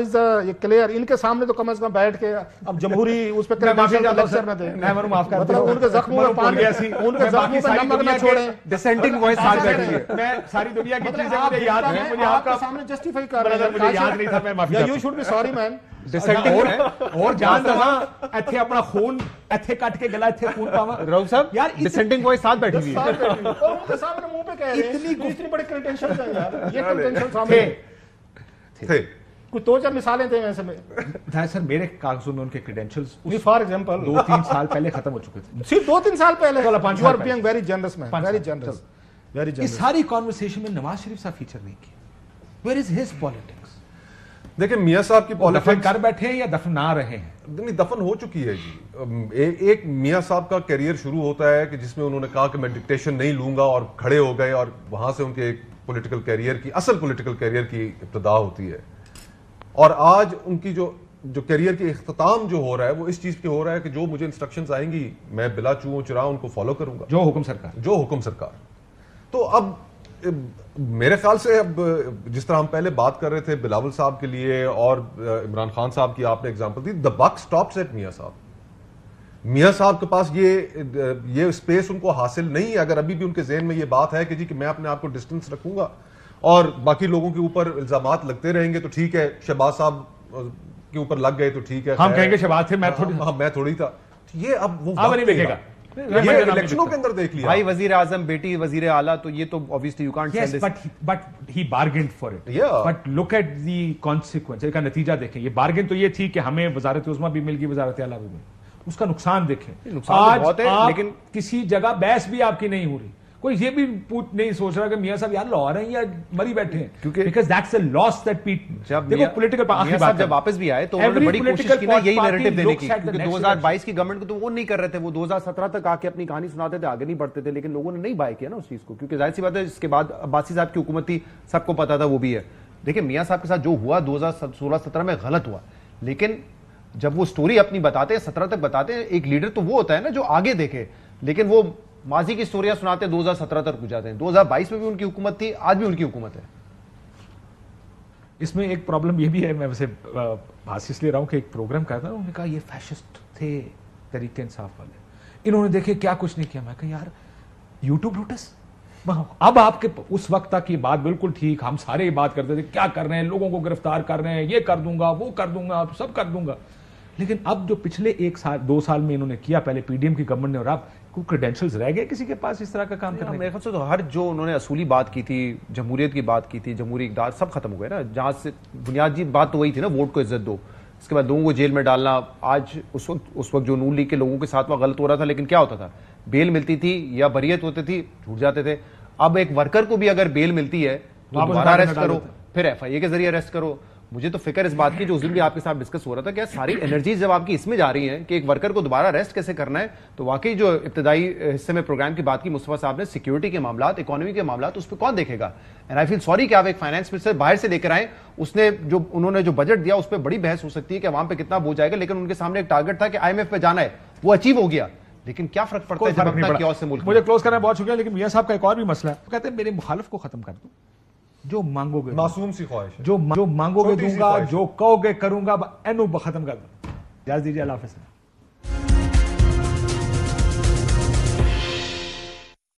یہ کلیئر, ان کے سامنے تو کم از کم بیٹھ کے اب جمہوری اس پہ لیکچر نہ دیں. مطلب ان کے زخموں میں پانی, ان کے زخموں پہ نمک نہ چھوڑیں. ڈسینڈنگ وائس ساتھ بیٹھی ہے. میں ساری دنیا کی چیزیں مجھے یاد نہیں, مجھے آپ کا سامنے جسٹیفائی کر رہے ہیں, مجھے یاد نہیں تھا, میں معافی یو شوڈ بی سوری مین. اور جان دو ایتھے اپنا خون ایتھے کٹ کے گلا ایتھے خون پاوا. رؤف صاحب یار ڈسینڈنگ وائس ساتھ بیٹھی ہوئی ہے, اور ان کے سامنے منہ پہ کہہ رہے ہیں اتنی بڑے کریڈینشلز ہیں یار. یہ کریڈینشل سامنے تھے. کوئی 2-4 مثالیں دیں ایسے میں. سر میرے کاغذوں میں ان کے کریڈینشلز فار ایگزامپل 2-3 سال پہلے ختم ہو چکے تھے. صرف 2-3 سال پہلے. You are being very generous man, very generous, very یہ جنرس. ساری کانورسیشن میں نواز شریف صاحب فیچر نہیں کیا. Where is his politics? دیکھیں میاں صاحب کی دفن کر بیٹھے ہیں یا دفنا رہے ہیں؟ نہیں, دفن ہو چکی ہے جی. ایک میاں صاحب کا کیریئر شروع ہوتا ہے کہ جس میں انہوں نے کہا کہ میں ڈکٹیشن نہیں لوں گا, اور کھڑے ہو گئے, اور وہاں سے ان کے ایک پولیٹیکل کیریئر کی, اصل پولیٹیکل کیریئر کی ابتدا ہوتی ہے. اور آج ان کی جو کیریئر کی اختتام جو ہو رہا ہے وہ اس چیز پہ ہو رہا ہے کہ جو مجھے انسٹرکشنز آئیں گی میں بلا چوں چرا ان کو فالو کروں گا, جو حکم سرکار. تو اب میرے خیال سے اب جس طرح ہم پہلے بات کر رہے تھے بلاول صاحب کے لیے اور عمران خان صاحب کی آپ نے اگزامپل دی, the book stops at Mian صاحب. میاں صاحب کے پاس یہ اسپیس ان کو حاصل نہیں ہے. اگر ابھی بھی ان کے ذہن میں یہ بات ہے کہ جی کہ میں اپنے آپ کو ڈسٹینس رکھوں گا اور باقی لوگوں کے اوپر الزامات لگتے رہیں گے تو ٹھیک ہے, شہباز صاحب کے اوپر لگ گئے تو ٹھیک ہے, ہم کہیں گے شہباز تھے, میں تھوڑی تھا. یہ اب وہ نہیں دیکھے گا, یہ الیکشنوں کے اندر دیکھ لیا. بھائی وزیر اعظم بیٹی وزیر اعلیٰ, تو یہ تو obviously you can't send this. but he bargained for it. But look at the consequence. اس کا نتیجہ دیکھیں. یہ بارگن تو یہ تھی کہ ہمیں وزارت عظمیٰ بھی مل گئی, وزارت اعلیٰ بھی مل گئی. اس کا نقصان دیکھیں. نقصان بہت ہے, لیکن کسی جگہ بحث بھی آپ کی نہیں ہو رہی. کوئی یہ بھی نہیں سوچ رہا کہ میاں صاحب یار لاہور ہیں یا مری بیٹھے ہیں, because that's a loss that دیکھو پولیٹیکل میاں صاحب جب واپس بھی آئے تو انہوں نے بڑی کوشش کی نا یہی نیریٹو دینے کی, کیونکہ 2022 کی گورنمنٹ کو تو وہ نہیں کر رہے تھے, وہ 2017 تک آ کے اپنی کہانی سناتے تھے, آگے نہیں بڑھتے تھے, لیکن لوگوں نے نہیں بائی کیا نا اس چیز کو, کیونکہ ظاہر سی بات ہے اس کے بعد عباسی صاحب کی حکومت تھی, سب کو پتا تھا وہ بھی ہے. دیکھیں میاں صاحب کے ساتھ جو ہوا 2016-17 میں غلط ہوا, لیکن جب وہ سٹوری اپنی بتاتے ہیں 17 تک بتاتے ہیں, ایک لیڈر تو وہ ہوتا ہے نا جو آگے دیکھے, لیکن وہ ماضی کی سٹوریاں سناتے ہیں 2017 تک جاتے ہیں. 2022 میں بھی ان کی حکومت تھی, آج بھی ان کی حکومت ہے. اس میں ایک پرابلم یہ بھی ہے, میں ویسے بحث اس لیے رہا ہوں کہ ایک پروگرام کہا تھا, انہوں نے کہا یہ فیشسٹ تھے تحریک انصاف والے, انہوں نے دیکھے کیا کچھ نہیں کیا. میں کہا یار یوٹیوب نوٹس, اب آپ کے اس وقت تک یہ بات بالکل ٹھیک, ہم سارے یہ بات کرتے تھے کیا کر رہے ہیں, لوگوں کو گرفتار کر رہے ہیں, یہ کر دوں گا, وہ کر دوں گا, سب کر دوں گا. لیکن اب جو پچھلے 1-2 سال میں انہوں نے کیا, پہلے پی ڈی ایم کی گورنمنٹ نے, اور اب کوئی کریڈینشلز رہ گئے کسی کے پاس اس طرح کا کام کرنے؟ میرے خیال سے تو ہر جو انہوں نے اصولی بات کی تھی, جمہوریت کی بات کی تھی, جمہوری اقدار, سب ختم ہو گئے نا. جہاں سے بنیادی بات تو وہی تھی نا, ووٹ کو عزت دو, اس کے بعد لوگوں کو جیل میں ڈالنا. آج اس وقت جو نون لیگ کے لوگوں کے ساتھ وہاں غلط ہو رہا تھا, لیکن کیا ہوتا تھا, بیل ملتی تھی یا بریت ہوتی تھی, چھوٹ جاتے تھے. اب ایک ورکر کو بھی اگر بیل ملتی ہے تو دوبارہ اریسٹ کرو, پھر ایف آئی اے کے ذریعے اریسٹ کرو, مجھے تو فکر اس بات کی جو اس دن بھی آپ کے ساتھ ڈسکس ہو رہا تھا کہ ساری انرجیز جب آپ کی اس میں جا رہی ہیں کہ ایک ورکر کو دوبارہ ریسٹ کیسے کرنا ہے, تو واقعی جو ابتدائی حصے میں پروگرام کی بات کی مصطفیٰ صاحب نے, سیکیورٹی کے معاملات, اکانومی کے معاملات, اس پہ کون دیکھے گا؟ اینڈ آئی فیل سوری کہ آپ ایک فائنانس منسٹر باہر سے لے کر آئیں, اس نے جو انہوں نے جو بجٹ دیا اس پہ بڑی بحث ہو سکتی ہے کہ عوام پہ کتنا بوجھ جائے گا, لیکن ان کے سامنے ایک ٹارگٹ تھا کہ IMF پہ جانا ہے, وہ اچیو ہو گیا. لیکن کیا فرق پڑتا ہے جب اپنا کیوس سے ملک. مجھے کلوز کرنا بہت شکریہ, لیکن میاں صاحب کا ایک اور بھی مسئلہ ہے, وہ کہتے ہیں میرے مخالف کو ختم کر دو, جو مانگو گے معصوم سی خواہش ہے, جو مانگو گے دوں گا, جو کہو گے کروں گا, اینو ختم کر دو. اجازت دیجیے, اللہ حافظ.